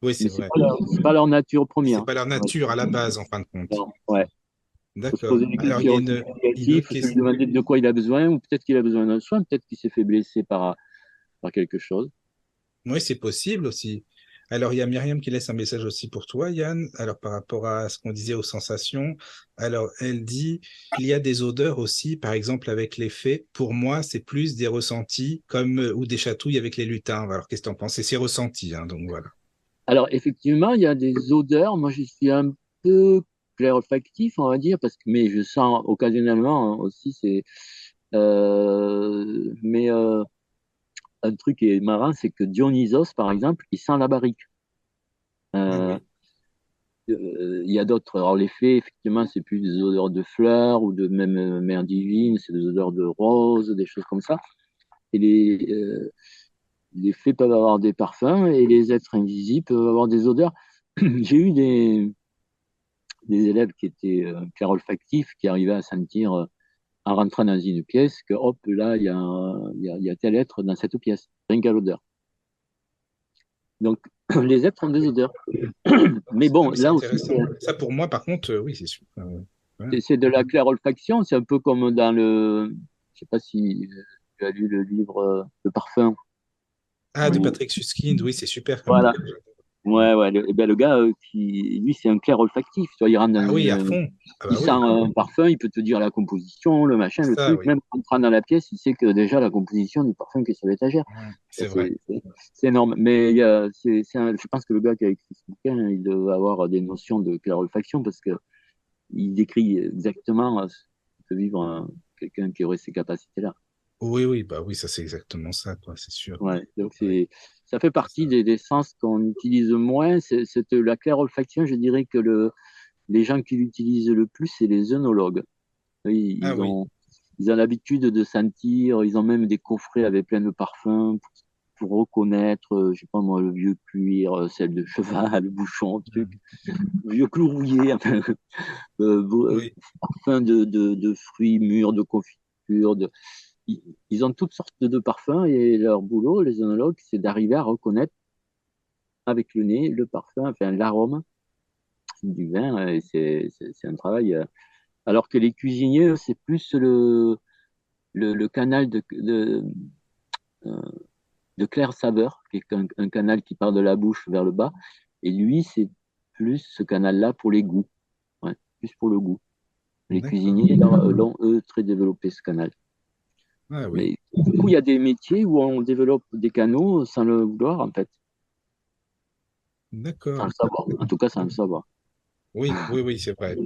Oui,
Mais
c'est vrai.
c'est pas leur nature
C'est
première.
pas leur
Ouais.
nature à la base, en fin de compte.
Non, ouais. Faut se
D'accord.
poser des
Alors, il y a
questions. Si c'est
une
négatif,
autre
faut se lui
question.
demander de quoi il a besoin, ou peut-être qu'il a besoin d'un soin, peut-être qu'il s'est fait blesser par quelque chose.
Oui, c'est possible aussi. Alors, il y a Myriam qui laisse un message aussi pour toi, Yann. Alors, par rapport à ce qu'on disait aux sensations, alors elle dit, il y a des odeurs aussi, par exemple avec les fées. Pour moi, c'est plus des ressentis comme ou des chatouilles avec les lutins. Alors, qu'est-ce que tu en penses? C'est ressenti, hein, donc voilà.
Alors, effectivement, il y a des odeurs. Moi, je suis un peu clair-olfactif, on va dire, mais je sens occasionnellement hein, aussi. Mais un truc qui est marrant, c'est que Dionysos, par exemple, il sent la barrique.
Ah
Euh,
oui,
il y a d'autres. Alors, les fées, effectivement, c'est plus des odeurs de fleurs ou de même mère divine, c'est des odeurs de roses, des choses comme ça. Et les fées peuvent avoir des parfums et les êtres invisibles peuvent avoir des odeurs. J'ai eu des élèves qui étaient clair-olfactifs, qui arrivaient à sentir en rentrant dans une pièce que hop, là, il y a tel être dans cette pièce, rien qu'à l'odeur. Donc, les êtres ont des odeurs. Mais
ah,
bon,
mais c'est
là aussi,
intéressant. Ça, pour moi, par contre, oui, c'est sûr. Voilà.
c'est de la clair-olfaction. C'est un peu comme dans le. Je sais pas si tu as lu le livre Le Parfum.
Ah, de Patrick Suskind, oui, c'est super comme
Voilà.
livre. Ouais.
Ouais, ouais. Eh ben, le gars, lui, c'est un clair olfactif. Tu vois, il rentre dans
Ah oui, à
une.
fond. Ah
Il
bah
sent
oui,
un parfum, il peut te dire la composition, le machin, le
ça,
truc.
oui.
Même en entrant dans la pièce, il sait que déjà la composition du parfum qui est sur l'étagère. Ça,
C'est vrai.
c'est énorme. Mais je pense que le gars qui a écrit ce bouquin, il doit avoir des notions de clair olfaction parce que il décrit exactement ce que peut vivre quelqu'un qui aurait ces capacités-là.
Oui, oui, bah oui, ça c'est exactement ça, quoi, c'est sûr.
Ouais, donc
Oui,
ça fait
c'est
partie
ça.
des sens qu'on utilise moins. La claire olfaction, je dirais que les gens qui l'utilisent le plus, c'est les œnologues. Oui,
Ah oui,
ils ont l'habitude de sentir, ils ont même des coffrets avec plein de parfums pour reconnaître, je sais pas moi, le vieux cuir, celle de cheval, le bouchon, truc, le vieux clou rouillé, enfin,
oui,
parfums de fruits mûrs, de confiture, ils ont toutes sortes de parfums et leur boulot, les œnologues, c'est d'arriver à reconnaître avec le nez le parfum, enfin l'arôme du vin. Et c'est un travail. Alors que les cuisiniers, eux, c'est plus le canal euh, de clair saveur, qui est un canal qui part de la bouche vers le bas. Et lui, c'est plus ce canal-là pour les goûts. Ouais, plus pour le goût. Les
d'accord.
cuisiniers l'ont, eux, très développé ce canal.
Ah oui,
Mais du coup, il y a des métiers où on développe des canaux sans le vouloir, en fait, sans
d'accord.
le savoir. En tout cas, sans le savoir.
Oui, oui, oui, c'est vrai.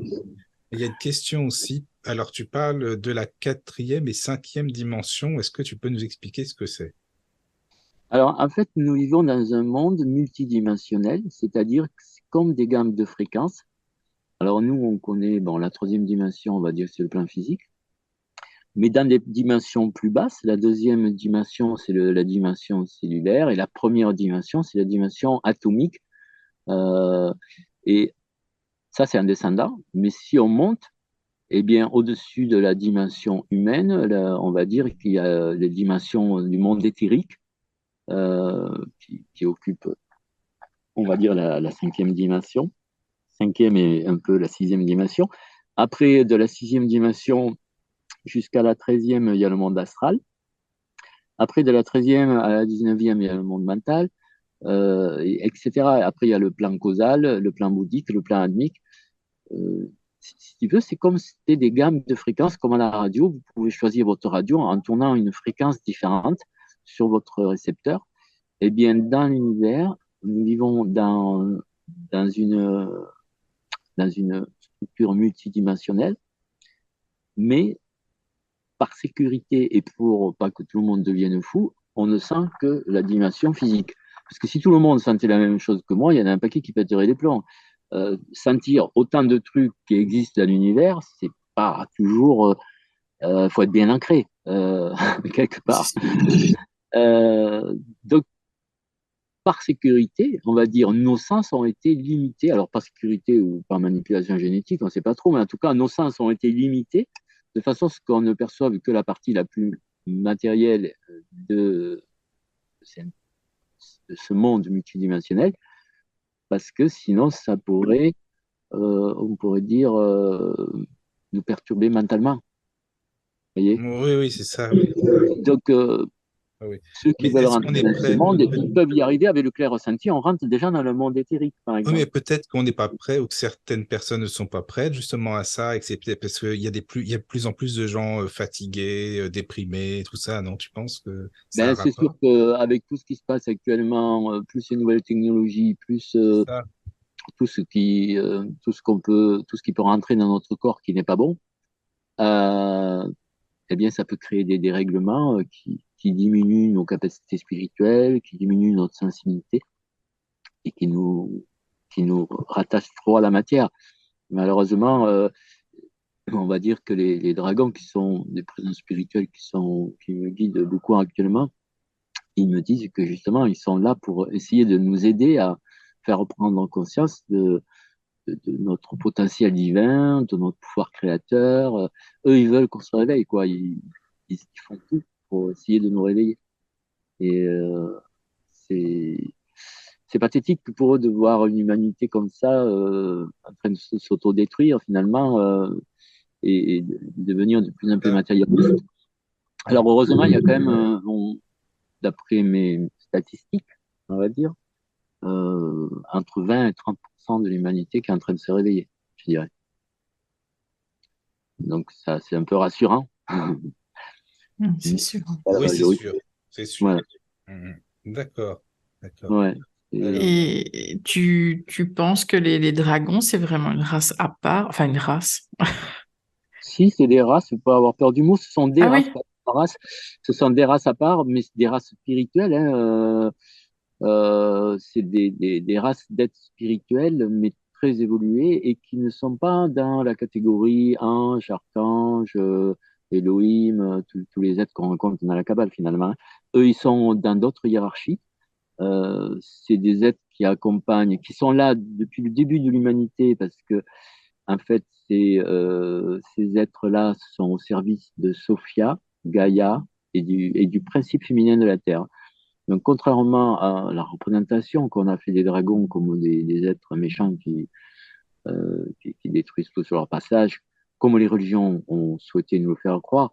Il y a une question aussi. Alors, tu parles de la quatrième et cinquième dimension. Est-ce que tu peux nous expliquer ce que c'est?
Alors, en fait, nous vivons dans un monde multidimensionnel, c'est-à-dire que c'est comme des gammes de fréquences. Alors, nous, on connaît, bon, la troisième dimension, on va dire, c'est le plan physique. Mais dans des dimensions plus basses, la deuxième dimension, c'est la dimension cellulaire, et la première dimension, c'est la dimension atomique. Euh, et ça, c'est un descendant. Mais si on monte, eh bien, au-dessus de la dimension humaine, là, on va dire qu'il y a les dimensions du monde éthérique qui occupent, on va dire, la cinquième dimension. Cinquième et un peu la sixième dimension. Après, de la sixième dimension jusqu'à la treizième, il y a le monde astral. Après, de la treizième à la 19e, il y a le monde mental, etc. Après, il y a le plan causal, le plan bouddhique, le plan admique. si tu veux, c'est comme si c'était des gammes de fréquences, comme à la radio. Vous pouvez choisir votre radio en tournant une fréquence différente sur votre récepteur. Eh bien, dans l'univers, nous vivons dans une, dans une structure multidimensionnelle, mais par sécurité et pour pas que tout le monde devienne fou, on ne sent que la dimension physique. Parce que si tout le monde sentait la même chose que moi, il y en a un paquet qui pèterait les plombs. Sentir autant de trucs qui existent dans l'univers, c'est pas toujours. Faut être bien ancré quelque part. Euh, donc, par sécurité, on va dire, nos sens ont été limités. Alors, par sécurité ou par manipulation génétique, on ne sait pas trop, mais en tout cas, nos sens ont été limités de façon à ce qu'on ne perçoive que la partie la plus matérielle de, de ce monde multidimensionnel, parce que sinon, ça pourrait, on pourrait dire, nous perturber mentalement. Vous voyez?
Oui, oui, c'est ça. Oui.
Donc,
Ah oui.
ceux qui
Mais
veulent
est-ce
rentrer
qu'on est
dans ce
prêt?
monde, ils peuvent y arriver avec le clair ressenti. On rentre déjà dans le monde éthérique, par
Oui, mais
exemple.
peut-être qu'on n'est pas prêt ou que certaines personnes ne sont pas prêtes justement à ça, et que c'est peut-être parce qu'il y a il y a de plus en plus de gens fatigués, déprimés, tout ça, non? Tu penses que ça a
Ben,
un
c'est
rapport?
sûr qu'avec tout ce qui se passe actuellement, plus les nouvelles technologies, plus
C'est ça.
tout ce qui peut rentrer dans notre corps qui n'est pas bon, euh, eh bien, ça peut créer des dérèglements qui diminuent nos capacités spirituelles, qui diminuent notre sensibilité et qui nous rattachent trop à la matière. Malheureusement, on va dire que les dragons qui sont des présences spirituelles qui me guident beaucoup actuellement, ils me disent que justement, ils sont là pour essayer de nous aider à faire prendre conscience de notre potentiel divin, de notre pouvoir créateur. Eux, ils veulent qu'on se réveille, quoi. Ils font tout pour essayer de nous réveiller. Et c'est c'est pathétique pour eux de voir une humanité comme ça en train de s'autodétruire finalement et de devenir de plus en plus
Ça.
matérialiste. Alors
Mm.
heureusement, il y a quand même, d'après mes statistiques, on va dire, entre 20 et 30% de l'humanité qui est en train de se réveiller, je dirais. Donc ça, c'est un peu rassurant.
C'est sûr.
Pas la
Oui, c'est
majorité.
sûr. C'est sûr.
Voilà.
Mm, mm. D'accord. D'accord.
Ouais.
Alors,
Et tu penses que les dragons, c'est vraiment une race à part, enfin une race.
Si c'est des races, faut pas avoir peur du mot, ce sont des
Ah
races,
oui,
pas des races. Ce sont des races à part, mais c'est des races spirituelles. Hein, c'est des races d'êtres spirituels, mais très évoluées et qui ne sont pas dans la catégorie ange, archange, Elohim, tous les êtres qu'on rencontre dans la Kabbale finalement. Eux, ils sont dans d'autres hiérarchies. C'est des êtres qui accompagnent, qui sont là depuis le début de l'humanité parce que en fait, ces êtres-là sont au service de Sophia, Gaïa et du principe féminin de la Terre. Donc, contrairement à la représentation qu'on a fait des dragons comme des êtres méchants qui détruisent tout sur leur passage, comme les religions ont souhaité nous le faire croire,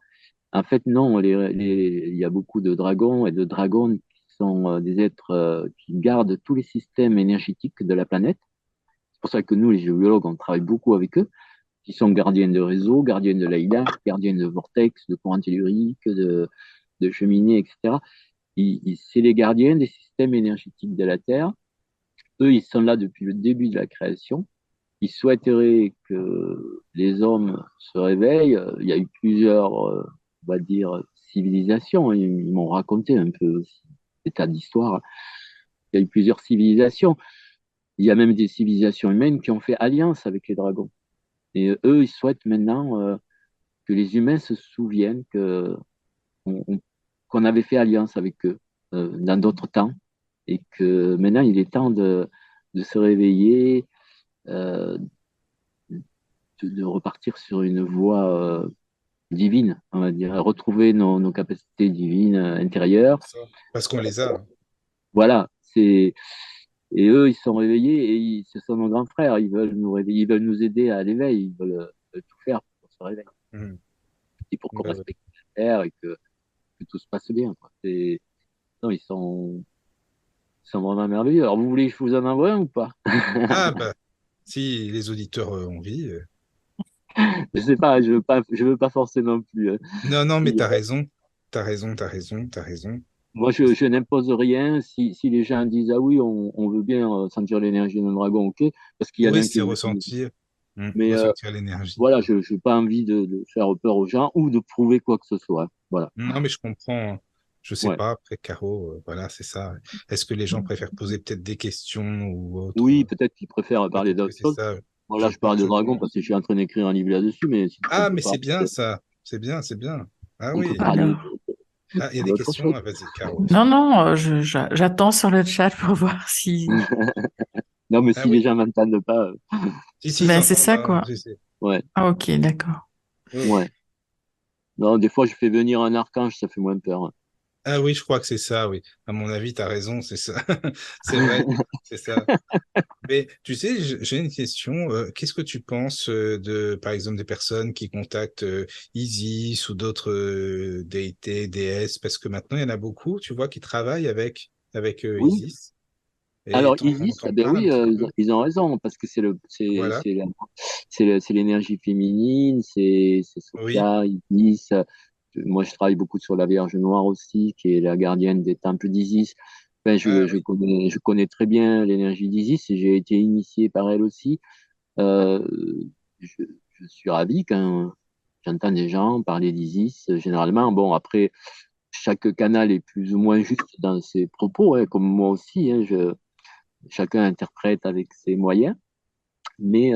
en fait, non, il y a beaucoup de dragons et de dragones qui sont des êtres qui gardent tous les systèmes énergétiques de la planète. C'est pour ça que nous, les géologues, on travaille beaucoup avec eux, qui sont gardiens de réseaux, gardiens de l'AIDA, gardiens de vortex, de courant tellurique, de cheminées, etc. C'est les gardiens des systèmes énergétiques de la Terre. Eux, ils sont là depuis le début de la création. Ils souhaiteraient que les hommes se réveillent. Il y a eu plusieurs, on va dire, civilisations. Ils m'ont raconté un peu des tas d'histoires. Il y a eu plusieurs civilisations. Il y a même des civilisations humaines qui ont fait alliance avec les dragons. Et eux, ils souhaitent maintenant que les humains se souviennent qu'on avait fait alliance avec eux dans d'autres temps et que maintenant il est temps de se réveiller, euh, de repartir sur une voie divine, on va dire, retrouver nos capacités divines intérieures.
ça. Parce qu'on les a.
Voilà, et eux, ils sont réveillés et ce sont nos grands frères. Ils veulent nous réveiller, ils veulent nous aider à l'éveil, veulent tout faire pour se réveiller
Mhm.
et pour qu'on
Ouais, ouais.
respecte la terre et que tout se passe bien, quoi. Non, ils sont vraiment merveilleux. Alors, vous voulez que je vous en envoie un ou pas?
Ah, bah, si les auditeurs ont envie.
Je sais pas, je veux pas forcer non plus, hein.
Non, non, mais
Si,
t'as raison. T'as raison, t'as raison, t'as raison.
moi, je n'impose rien. Si les gens disent, ah oui, on veut bien sentir l'énergie d'un dragon, ok, parce qu'il y en a
Oui,
un qui
c'est
le dit.
ressentir.
Mais
Ressentir l'énergie.
voilà, je n'ai pas envie de faire peur aux gens ou de prouver quoi que ce soit. Voilà.
Non, mais je comprends, hein. Je sais
Ouais.
pas, après, Caro, voilà, c'est ça. Est-ce que les gens préfèrent poser peut-être des questions ou autre?
Oui, peut-être qu'ils préfèrent parler
Peut-être que
d'autre
c'est
chose.
ça.
Voilà, je parle de
Je
dragon parce
pense.
que je suis en train d'écrire un livre là-dessus, mais sinon,
Ah, mais c'est bien ça. C'est bien, c'est bien. Ah
on peut
oui.
parler
Alors,
Ah, il y a des
d'autre
questions.
chose.
Ah, vas-y, Caro.
non, non, j'attends sur le chat pour voir si.
Non, mais
Ah
si les
oui.
gens m'entendent pas,
Si, ils
Ben, c'est
t'entendent,
ça,
hein.
quoi.
ouais,
Ah, ok, d'accord.
Oui.
ouais. Non, des fois, je fais venir un archange, ça fait moins peur.
Ah oui, je crois que c'est ça, oui. À mon avis, tu as raison, c'est ça. C'est vrai, c'est ça. Mais tu sais, j'ai une question. Qu'est-ce que tu penses de, par exemple, des personnes qui contactent Isis ou d'autres déités, déesses? Parce que maintenant, il y en a beaucoup, tu vois, qui travaillent avec
Oui.
Isis. Et
Alors, Isis,
t'en
ben
parles un
oui,
petit peu.
ils ont raison, parce que
Voilà.
c'est l'énergie féminine, c'est
Oui.
Sophia, Isis. Moi, je travaille beaucoup sur la Vierge Noire aussi, qui est la gardienne des temples d'Isis. Enfin,
Ah oui.
je connais très bien l'énergie d'Isis et j'ai été initié par elle aussi. Euh, je, je suis ravi quand j'entends des gens parler d'Isis. Généralement, bon, après, chaque canal est plus ou moins juste dans ses propos, hein, comme moi aussi, hein, chacun interprète avec ses moyens, mais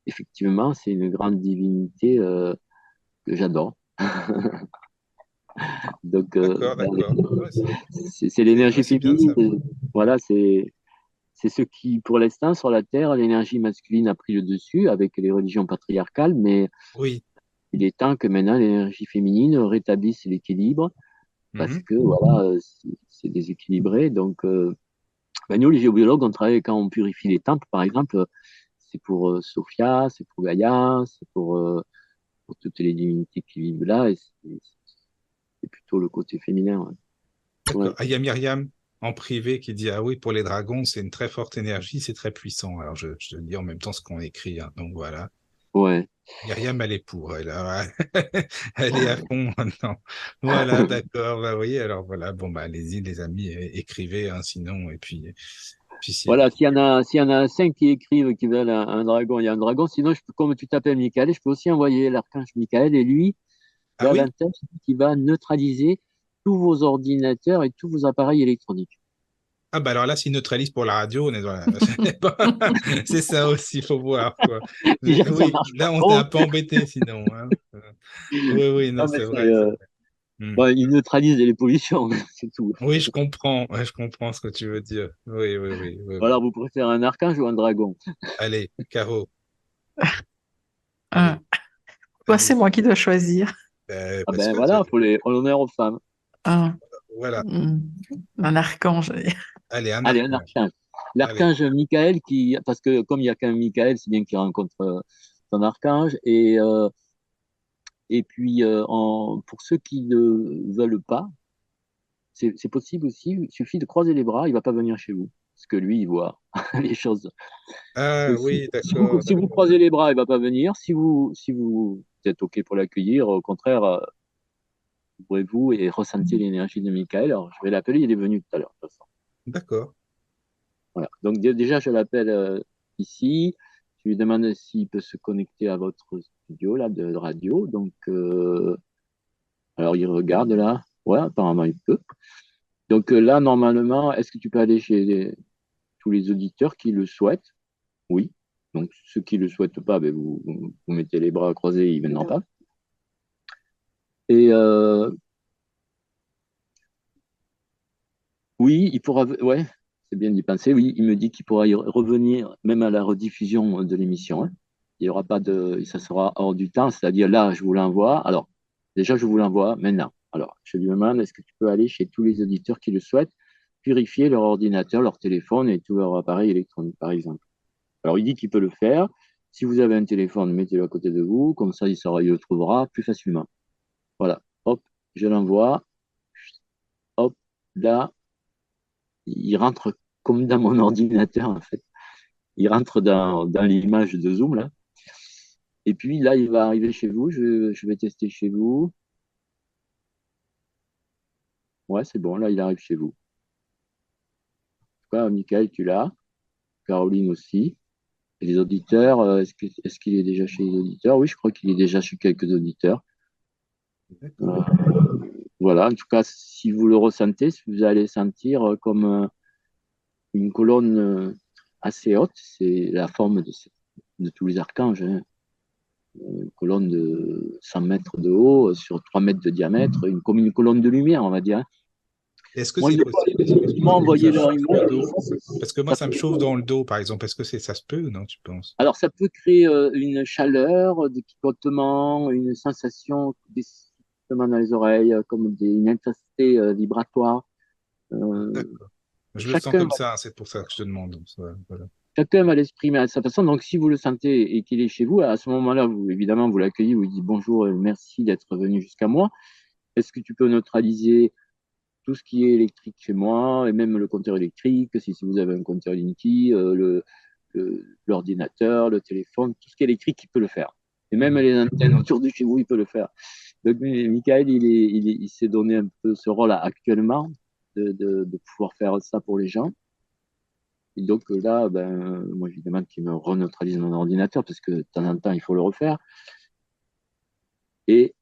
effectivement, c'est une grande divinité que j'adore. Donc,
D'accord, d'accord. Ouais,
c'est l'énergie
c'est bien de
féminine.
savoir.
Voilà, c'est ce qui, pour l'instant, sur la Terre, l'énergie masculine a pris le dessus avec les religions patriarcales, mais
Oui.
il est temps que maintenant l'énergie féminine rétablisse l'équilibre parce
Mhm.
que voilà, c'est déséquilibré. Donc, ben nous, les géobiologues, on travaille quand on purifie les temples, par exemple, c'est pour Sophia, c'est pour Gaïa, c'est pour toutes les divinités qui vivent là, et c'est plutôt le côté féminin. Ouais.
D'accord.
Ouais.
Ah, il y a Myriam en privé qui dit, ah oui, pour les dragons, c'est une très forte énergie, c'est très puissant. Alors, je te dis en même temps ce qu'on écrit, hein. Donc voilà.
Ouais.
Myriam, elle est pour, elle, hein. Elle est à fond maintenant. Voilà, d'accord. Bah oui, alors voilà. Bon, bah allez-y, les amis, écrivez, hein, sinon, et puis si.
Voilà, s'il y en a 5 qui écrivent qui veulent un dragon, il y a un dragon. Sinon, comme tu t'appelles Michael, je peux aussi envoyer l'archange Michael, et lui,
Ah oui?
l'avantage, c'est qu'il va neutraliser tous vos ordinateurs et tous vos appareils électroniques.
Ah bah alors là, s'il neutralise pour la radio, on est dans la... C'est ça aussi, il faut voir, quoi.
Déjà, ça
Oui,
marche pas
là, on est
trop.
un peu embêté sinon, hein. Oui, oui, non,
Non, mais
c'est vrai, c'est vrai. Hmm.
bon, il neutralise les pollutions, c'est tout.
Oui, je comprends. Ouais, je comprends ce que tu veux dire. Oui, oui, oui, oui,
Alors,
oui.
vous préférez un archange ou un dragon?
Allez, Caro,
Ah,
allez,
pourquoi c'est
allez-y.
moi qui dois choisir?
Ah
Parce
ben
que
voilà, faut les l'honneur aux femmes.
Ah,
voilà.
hmm, un archange.
Allez, un
Allez, un
archange.
archange.
Allez.
L'archange Michael, parce que comme il n'y a qu'un Michael, c'est bien qu'il rencontre son archange. Et puis, pour ceux qui ne veulent pas, c'est possible aussi, il suffit de croiser les bras, il ne va pas venir chez vous. Parce que lui, il voit les choses.
Ah oui, d'accord,
Si vous
d'accord.
croisez les bras, il ne va pas venir. Si vous êtes OK pour l'accueillir, au contraire, ouvrez-vous et ressentez l'énergie de Michael. Alors, je vais l'appeler, il est venu tout à l'heure, de toute façon.
D'accord.
Voilà. Donc déjà, je l'appelle ici. Je lui demande s'il peut se connecter à votre studio là, de radio. Donc, alors il regarde là. Ouais, apparemment il peut. Donc là, normalement, est-ce que tu peux aller chez tous les auditeurs qui le souhaitent? Oui. Donc ceux qui ne le souhaitent pas, ben, vous mettez les bras croisés, ils ne viendront pas. Et oui, il pourra. Ouais, c'est bien d'y penser. Oui, il me dit qu'il pourra y revenir même à la rediffusion de l'émission, hein. Il y aura pas de, ça sera hors du temps, c'est-à-dire là, je vous l'envoie. Alors, déjà, je vous l'envoie maintenant. Alors, je lui demande, est-ce que tu peux aller chez tous les auditeurs qui le souhaitent, purifier leur ordinateur, leur téléphone et tout leur appareil électronique, par exemple. Alors, il dit qu'il peut le faire. Si vous avez un téléphone, mettez-le à côté de vous, comme ça, il le trouvera plus facilement. Voilà. Hop, je l'envoie. Hop, là, il rentre comme dans mon ordinateur, en fait. Il rentre dans l'image de Zoom, là. Et puis là, il va arriver chez vous. Je vais tester chez vous. Ouais, c'est bon. Là, il arrive chez vous. En tout cas, Michael, tu l'as. Caroline aussi. Et les auditeurs, est-ce qu'il est déjà chez les auditeurs? Oui, je crois qu'il est déjà chez quelques auditeurs.
D'accord.
Voilà. En tout cas, si vous le ressentez, si vous allez sentir comme une colonne assez haute, c'est la forme de tous les archanges, hein. Une colonne de 100 mètres de haut sur 3 mètres de diamètre, comme une colonne de lumière, on va dire, hein.
Est-ce que
Moi,
c'est
ils
possible,
m'ont
excuse-moi, que
envoyé
ça
leur
chauffe le
email.
dos? Parce que moi,
Ça
ça me
peut,
chauffe dans le dos, par exemple. Est-ce que ça se peut ou non, tu penses?
alors, ça peut créer une chaleur, des picotements, une sensation des sifflements dans les oreilles, comme une intensité vibratoire. Euh,
D'accord. Je le sens
chacun,
comme ça, hein, c'est pour ça que je te demande. Donc, voilà.
chacun va l'exprimer à sa façon. Donc, si vous le sentez et qu'il est chez vous, à ce moment-là, vous, évidemment, vous l'accueillez, vous lui dites bonjour, merci d'être venu jusqu'à moi. Est-ce que tu peux neutraliser tout ce qui est électrique chez moi, et même le compteur électrique, si vous avez un compteur Linky, l'ordinateur, le téléphone, tout ce qui est électrique, il peut le faire. Et même
Mhm.
les antennes autour de chez vous, il peut le faire. Donc, Michael, il s'est donné un peu ce rôle actuellement de pouvoir faire ça pour les gens. Et donc là, ben, moi, évidemment, qu'il me reneutralise mon ordinateur, parce que de temps en temps, il faut le refaire. Et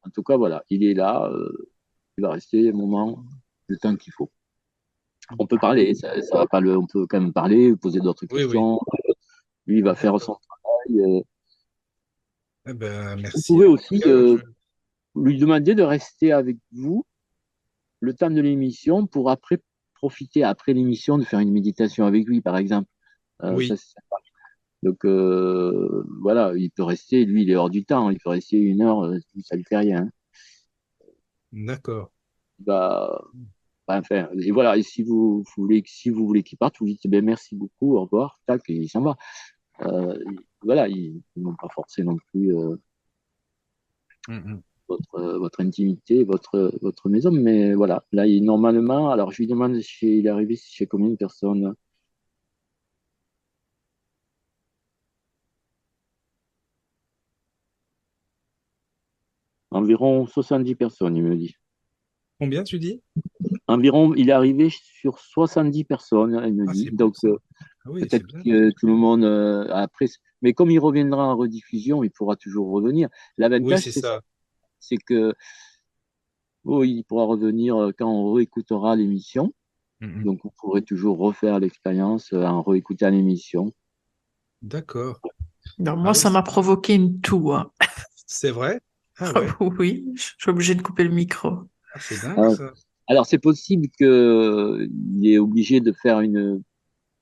en tout cas, voilà, il est là, il va rester un moment, le temps qu'il faut. On peut parler, ça va pas on peut quand même parler, poser d'autres
Oui, oui.
questions. Lui, il va faire son
D'accord.
travail.
Eh ben,
Vous
merci.
pouvez
En tout
aussi
cas,
lui demander de rester avec vous le temps de l'émission pour après profiter après l'émission de faire une méditation avec lui, par exemple. Ça,
oui,
c'est sympa. Donc voilà, il peut rester, lui, il est hors du temps, il peut rester 1 heure, ça lui fait rien, hein.
d'accord.
Bah, enfin, et voilà, et si vous voulez qu'il parte, vous dites ben, merci beaucoup, au revoir, tac, et il s'en va. Voilà, ils n'ont pas forcé non plus
Mhm.
votre intimité, votre maison, mais voilà, là, normalement, alors je lui demande il est arrivé chez combien de personnes? Environ 70 personnes, il me dit.
Combien tu dis?
Environ, il est arrivé sur 70 personnes, il me
Ah,
dit.
c'est bon
Donc,
ça. Ah oui, c'est
peut-être
bien.
que tout le monde, après, mais comme il reviendra en rediffusion, il pourra toujours revenir.
Oui,
L'avantage,
c'est ça.
c'est que oh, il pourra revenir quand on réécoutera l'émission.
Mhm.
Donc, vous pourrez toujours refaire l'expérience en réécoutant l'émission.
D'accord.
Non,
Ah
moi,
oui,
ça m'a provoqué une toux, hein.
c'est vrai? Ah ouais.
Oui, je suis obligée de couper le micro.
Ah, c'est dingue
Euh,
ça.
alors, c'est possible qu'il est obligé de faire une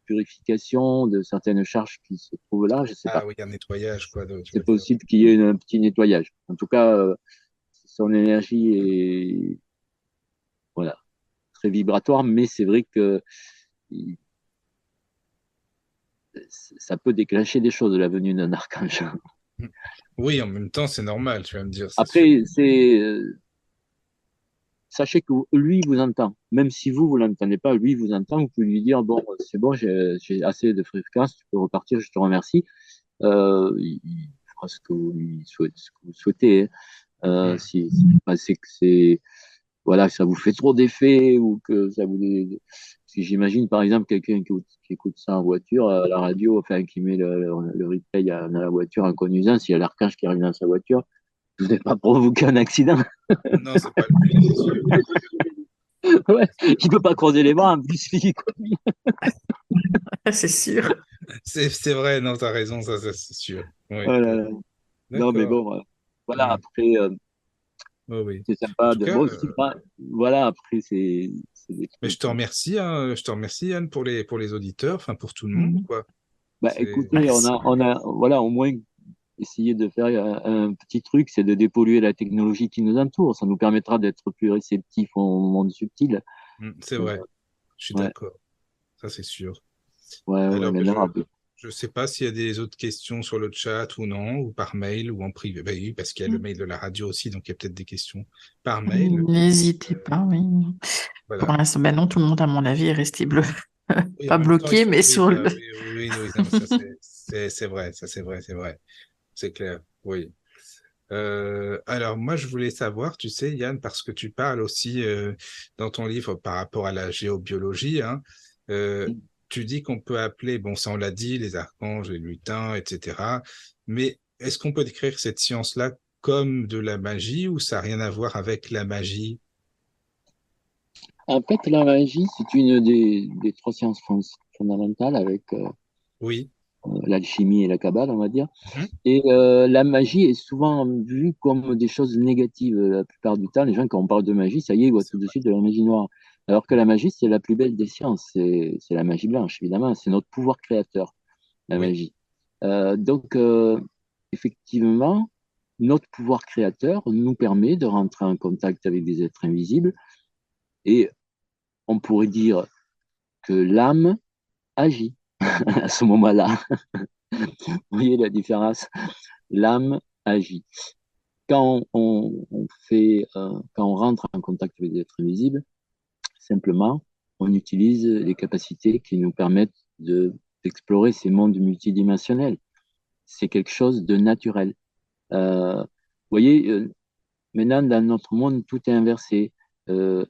purification de certaines charges qui se trouvent là, je ne sais
Ah
pas.
oui, un nettoyage, quoi, tu
C'est
veux dire.
possible qu'il y ait un petit nettoyage. En tout cas, son énergie est voilà, très vibratoire, mais c'est vrai que ça peut déclencher des choses, la venue d'un archange.
Mhm. Oui, en même temps, c'est normal, tu vas me dire, c'est sûr.
Après, sachez que lui vous entend. Même si vous l'entendez pas, lui vous entend. Vous pouvez lui dire, bon, c'est bon, j'ai assez de fréquence, tu peux repartir, je te remercie. Il fera ce que vous souhaitez, hein.
Mhm.
Si vous pensez que voilà, ça vous fait trop d'effet ou que ça vous. Si j'imagine par exemple quelqu'un qui écoute ça en voiture, à la radio, enfin qui met le replay dans la voiture en conduisant, s'il y a l'archange qui arrive dans sa voiture, vous n'avez pas provoqué un accident.
Non, c'est pas le but, c'est sûr.
Ouais, il peut pas croiser les bras, en plus, il conduit.
C'est sûr.
C'est vrai, non, t'as raison, ça, c'est sûr. Oui,
Voilà. Non, mais
d'accord.
bon, voilà,
Mhm.
après,
Oui, oui.
c'est
En
sympa
tout
de.
cas,
Bon, voilà, après, c'est des
mais je
trucs.
te remercie, hein, je te remercie, Yann, pour les auditeurs, enfin, pour tout le monde,
Mhm.
quoi.
Bah,
C'est,
écoutez,
Merci.
voilà, au moins essayer de faire un petit truc, c'est de dépolluer la technologie qui nous entoure. Ça nous permettra d'être plus réceptifs au monde subtil.
C'est
Euh,
vrai, je suis
ouais,
d'accord, ça, c'est sûr.
ouais,
Alors,
mais non,
je sais pas s'il y a des autres questions sur le chat ou non, ou par mail ou en privé. Ben oui, parce qu'il y a le mail de la radio aussi, donc il y a peut-être des questions par mail.
N'hésitez pas, oui. Pour
Voilà.
l'instant, ben non, tout le monde, à mon avis, est resté bleu.
Oui, en
Pas
même temps, ils
bloqué,
sont,
mais
oui,
sur le.
bah, oui, oui, oui, oui, non, mais ça, c'est vrai, ça, c'est vrai, c'est vrai. c'est clair, oui. Alors moi, je voulais savoir, tu sais, Yann, parce que tu parles aussi dans ton livre par rapport à la géobiologie, hein, euh, tu dis qu'on peut appeler, bon, ça on l'a dit, les archanges, les lutins, etc. Mais est-ce qu'on peut décrire cette science-là comme de la magie ou ça n'a rien à voir avec la magie?
En fait, la magie, c'est une des trois sciences fondamentales avec
Oui.
l'alchimie et la kabbale, on va dire.
Mhm.
Et la magie est souvent vue comme des choses négatives la plupart du temps. Les gens, quand on parle de magie, ça y est, ils voient
C'est
tout de
vrai.
suite de la magie noire. Alors que la magie, c'est la plus belle des sciences. C'est la magie blanche, évidemment. C'est notre pouvoir créateur, la
Oui.
magie. Donc, effectivement, notre pouvoir créateur nous permet de rentrer en contact avec des êtres invisibles. Et on pourrait dire que l'âme agit à ce moment-là. Vous voyez la différence? L'âme agit. Quand on rentre en contact avec des êtres invisibles, simplement, on utilise les capacités qui nous permettent d'explorer ces mondes multidimensionnels. C'est quelque chose de naturel. Vous voyez, maintenant, dans notre monde, tout est inversé. Euh,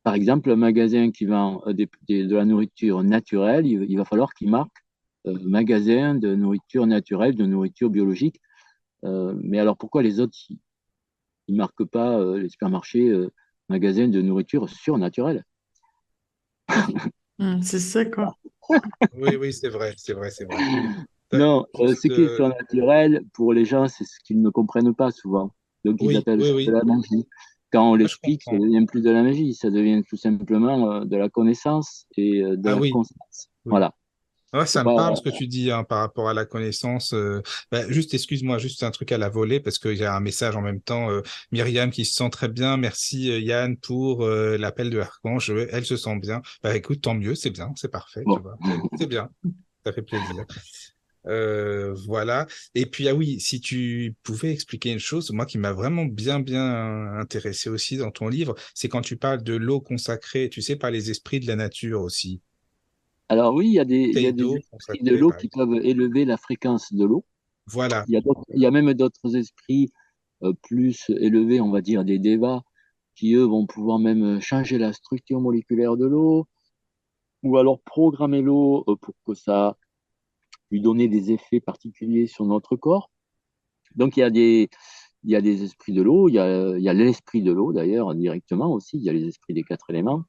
Par exemple, un magasin qui vend de la nourriture naturelle, il va falloir qu'il marque magasin de nourriture naturelle, de nourriture biologique. Mais alors pourquoi les autres, ils marquent pas les supermarchés magasin de nourriture surnaturelle?
C'est ça, quoi.
Oui, oui, c'est vrai, c'est vrai, c'est vrai.
Non, ce
Juste,
qui est surnaturel, pour les gens, c'est ce qu'ils ne comprennent pas souvent. Donc ils
oui,
appellent
oui,
ça de
oui,
la magie. Quand on
moi je
l'explique, ça
comprends.
devient plus de la magie, ça devient tout simplement de la connaissance et de
Ah
la
oui,
constance.
oui.
Voilà.
Ouais,
Faut
ça me
pas.
parle ce que tu dis hein, par rapport à la connaissance. Juste, excuse-moi, juste un truc à la volée parce qu'il y a un message en même temps. Myriam qui se sent très bien. Merci Yann pour l'appel de Archange. Elle se sent bien. Bah écoute, tant mieux, c'est bien, c'est parfait, tu
Bon.
vois. C'est bien, ça fait plaisir. Voilà. Et puis, ah oui, si tu pouvais expliquer une chose, moi qui m'a vraiment bien intéressé aussi dans ton livre, c'est quand tu parles de l'eau consacrée, tu sais, par les esprits de la nature aussi.
Alors oui, il y a
Bouteille
des
d'eau
esprits de
consacrée,
l'eau
par
qui
exemple.
peuvent élever la fréquence de l'eau.
Voilà.
Il y a même d'autres esprits plus élevés, on va dire des devas, qui eux vont pouvoir même changer la structure moléculaire de l'eau, ou alors programmer l'eau pour que ça lui donne des effets particuliers sur notre corps. Donc il y a des esprits de l'eau, il y a l'esprit de l'eau d'ailleurs directement aussi, il y a les esprits des quatre éléments.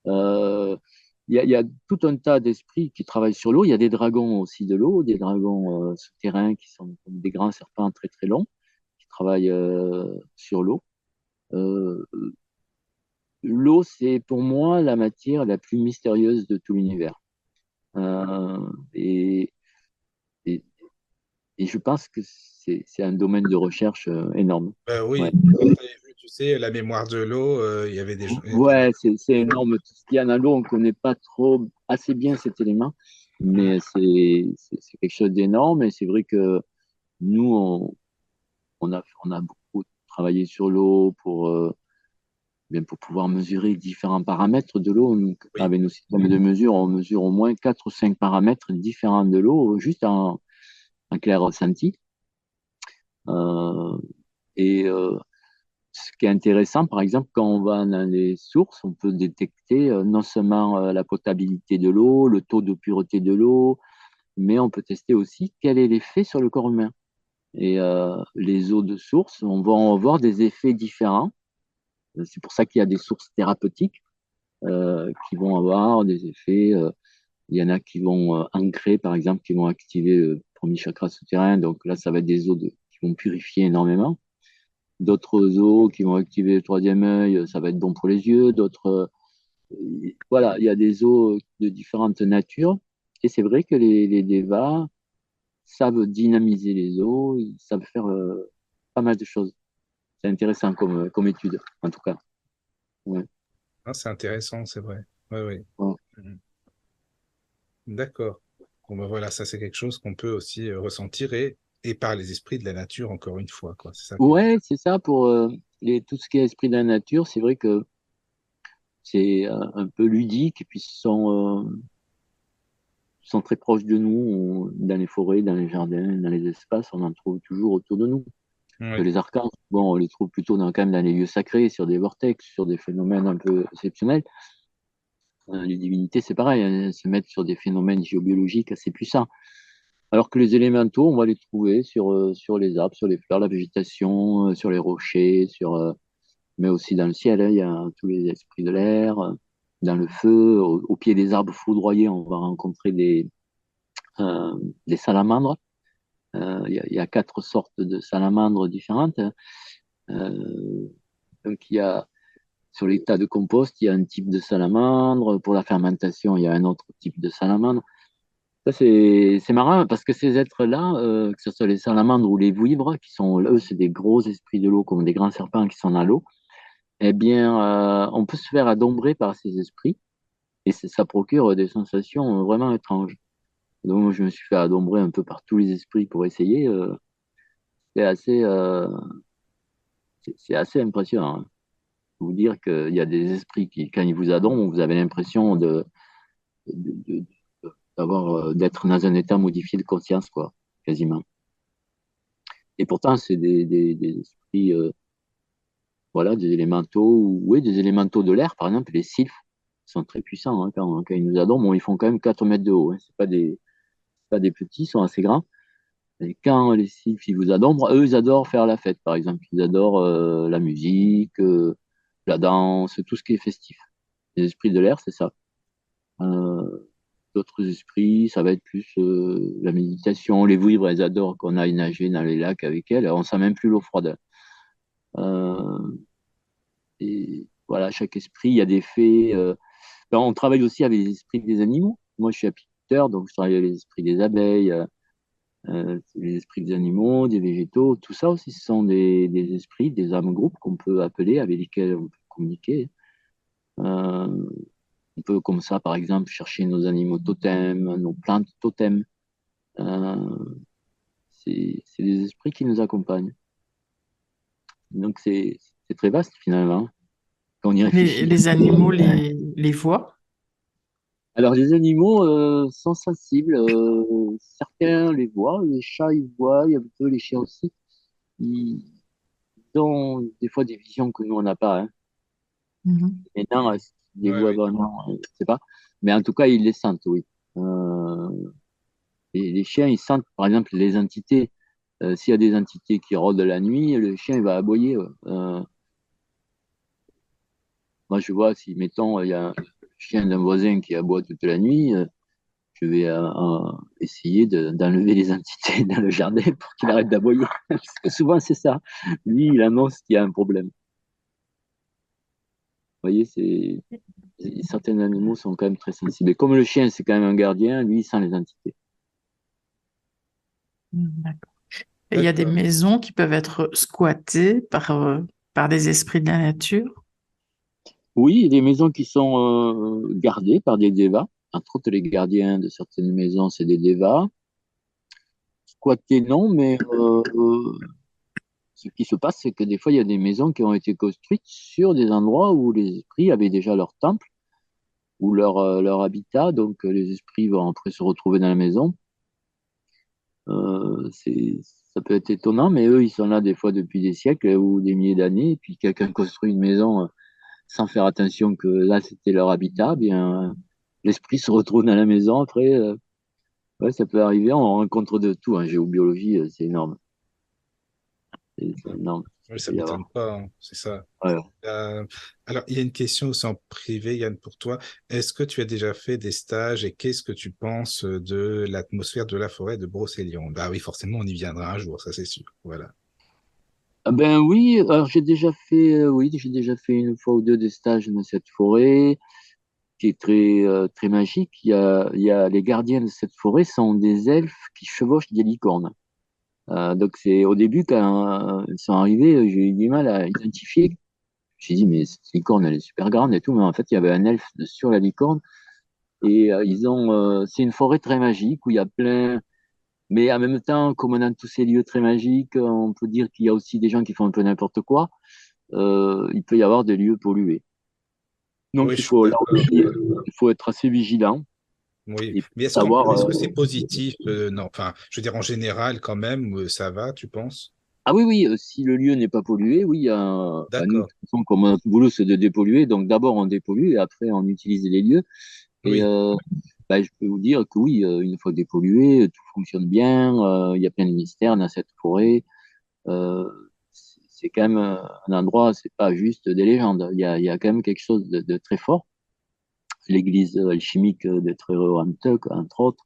Euh, il y a tout un tas d'esprits qui travaillent sur l'eau. Il y a des dragons aussi de l'eau, des dragons souterrains qui sont comme des grands serpents très très longs qui travaillent sur l'eau. Euh, L'eau, c'est pour moi la matière la plus mystérieuse de tout l'univers. Euh, et, et, et je pense que c'est un domaine de recherche énorme. Ouais,
Oui, quand tu vu, tu sais, la mémoire de l'eau, il y avait des gens. Enfin,
ouais, c'est énorme. Tout ce qu'il y a dans l'eau, on ne connaît pas trop assez bien cet élément, mais c'est quelque chose d'énorme. Et c'est vrai que nous, on a beaucoup travaillé sur l'eau bien pour pouvoir mesurer différents paramètres de l'eau. Donc,
oui,
avec nos systèmes de mesure, on mesure au moins 4 ou 5 paramètres différents de l'eau, juste en clair ressenti. Euh, et ce qui est intéressant, par exemple, quand on va dans les sources, on peut détecter non seulement la potabilité de l'eau, le taux de pureté de l'eau, mais on peut tester aussi quel est l'effet sur le corps humain. Et les eaux de source, on va avoir des effets différents. C'est pour ça qu'il y a des sources thérapeutiques qui vont avoir des effets. Il y en a qui vont ancrer, par exemple, qui vont activer le premier chakra souterrain. Donc là, ça va être des eaux qui vont purifier énormément. D'autres eaux qui vont activer le troisième œil, ça va être bon pour les yeux. D'autres, voilà, il y a des eaux de différentes natures. Et c'est vrai que les devas savent dynamiser les eaux, ils savent faire pas mal de choses. C'est intéressant comme étude, en tout cas. Ouais.
ah, c'est intéressant, c'est vrai. Oui, oui.
Ouais.
Mhm. D'accord. Bon, ben voilà, ça c'est quelque chose qu'on peut aussi ressentir et par les esprits de la nature, encore une fois, quoi. C'est ça qui est bien.
Ouais, c'est ça pour tout ce qui est esprit de la nature. C'est vrai que c'est un peu ludique et puis ce sont sont très proches de nous, dans les forêts, dans les jardins, dans les espaces, on en trouve toujours autour de nous.
Ouais.
Les archanges, bon, on les trouve plutôt quand même dans les lieux sacrés, sur des vortex, sur des phénomènes un peu exceptionnels. Les divinités, c'est pareil, hein, elles se mettent sur des phénomènes géobiologiques assez puissants. Alors que les élémentaux, on va les trouver sur les arbres, sur les fleurs, la végétation, sur les rochers, mais aussi dans le ciel, hein, il y a tous les esprits de l'air, dans le feu, au pied des arbres foudroyés, on va rencontrer des salamandres. Il y a 4 sortes de salamandres différentes. Donc, sur les tas de compost, il y a un type de salamandre. Pour la fermentation, il y a un autre type de salamandre. Ça, c'est marrant parce que ces êtres-là, que ce soit les salamandres ou les vouivres, qui sont, eux, c'est des gros esprits de l'eau, comme des grands serpents qui sont dans l'eau, eh bien, on peut se faire adombrer par ces esprits et ça procure des sensations vraiment étranges. Donc, je me suis fait adombrer un peu par tous les esprits pour essayer. C'est assez, euh, c'est assez impressionnant, hein. Vous dire qu'il y a des esprits qui, quand ils vous adombrent, vous avez l'impression de- de- d'être dans un état modifié de conscience, quoi, quasiment. Et pourtant, c'est des esprits, voilà, des élémentaux, oui, des élémentaux de l'air, par exemple, les sylphes sont très puissants, hein, quand ils nous adorent. Bon, ils font quand même 4 mètres de haut, hein. C'est pas des petits, ils sont assez grands. Et quand les sylphes, ils vous adorent, eux, ils adorent faire la fête, par exemple. Ils adorent la musique, la danse, tout ce qui est festif. Les esprits de l'air, c'est ça. Euh, D'autres esprits, ça va être plus la méditation. Les vouivres, elles adorent qu'on aille nager dans les lacs avec elles. On sent même plus l'eau froide. Euh, et voilà, chaque esprit, il y a des faits. Alors, on travaille aussi avec les esprits des animaux. Moi, je suis apiculteur, donc je travaille avec les esprits des abeilles, les esprits des animaux, des végétaux. Tout ça aussi, ce sont des esprits, des âmes groupes qu'on peut appeler, avec lesquels on peut communiquer. Euh, on peut, comme ça, par exemple, chercher nos animaux totems, nos plantes totems. Euh, c'est des esprits qui nous accompagnent. Donc, c'est très vaste, finalement, quand on y réfléchit.
Les animaux les voient.
Alors, les animaux sont sensibles. Certains les voient, les chats, ils voient, il y a un peu les chiens aussi. Ils ont des fois des visions que nous, on n'a pas, hein.
Mhm.
Maintenant, s'ils les
Ouais,
voient
oui.
vraiment, je ne sais pas. Mais en tout cas, ils les sentent, oui. Et les chiens, ils sentent, par exemple, les entités. S'il y a des entités qui rôdent la nuit, le chien, il va aboyer, ouais. Moi, je vois, si, mettons, il y a un chien d'un voisin qui aboie toute la nuit, je vais essayer d'enlever les entités dans le jardin pour qu'il arrête d'aboyer. Parce que souvent, c'est ça. Lui, il annonce qu'il y a un problème. Vous voyez, certains animaux sont quand même très sensibles. Et comme le chien, c'est quand même un gardien, lui, il sent les entités.
D'accord. Et il y a des
D'accord.
maisons qui peuvent être squattées par des esprits de la nature.
Oui, il y a des maisons qui sont gardées par des dévas. Entre autres, les gardiens de certaines maisons, c'est des dévas. Squattés, non, mais ce qui se passe, c'est que des fois, il y a des maisons qui ont été construites sur des endroits où les esprits avaient déjà leur temple ou leur habitat. Donc, les esprits vont après se retrouver dans la maison. Ça peut être étonnant, mais eux, ils sont là des fois depuis des siècles ou des milliers d'années. Et puis, quelqu'un construit une maison sans faire attention que là, c'était leur habitat. Bien, l'esprit se retrouve dans la maison après. Ouais, ça peut arriver. On rencontre de tout en géobiologie. C'est énorme. C'est énorme.
Oui,
Il
ça
peut y avoir.
m'étonne pas, hein, c'est ça.
Ouais.
Euh, alors, il y a une question aussi en privé, Yann, pour toi. Est-ce que tu as déjà fait des stages et qu'est-ce que tu penses de l'atmosphère de la forêt de Brocéliande? Ah oui, forcément, on y viendra un jour, ça c'est sûr. Voilà.
Ah ben oui, alors j'ai déjà fait une fois ou deux des stages dans cette forêt qui est très magique. Il y a les gardiens de cette forêt sont des elfes qui chevauchent des licornes. Donc c'est au début quand ils sont arrivés, j'ai eu du mal à identifier. J'ai dit mais cette licorne elle est super grande et tout, mais en fait il y avait un elfe sur la licorne et c'est une forêt très magique où il y a plein. Mais en même temps, comme dans tous ces lieux très magiques, on peut dire qu'il y a aussi des gens qui font un peu n'importe quoi. Il peut y avoir des lieux pollués.
Oui,
Donc
je suis d'accord.
il faut être assez vigilant.
Oui,
Et
mais
savoir.
est-ce que c'est positif? Non, enfin, je veux dire en général quand même, ça va, tu penses?
Ah oui, oui, si le lieu n'est pas pollué, oui, bah, nous, de
D'accord.
toute façon, comme notre boulot, c'est de dépolluer, donc d'abord on dépollue et après on utilise les lieux. Et
Oui,
bah, je peux vous dire que oui, une fois dépollué, tout fonctionne bien, il y a plein de mystères dans cette forêt. Euh, c'est quand même un endroit, c'est pas juste des légendes, il y a quand même quelque chose de très fort. L'église alchimique de Trérorantec, entre autres,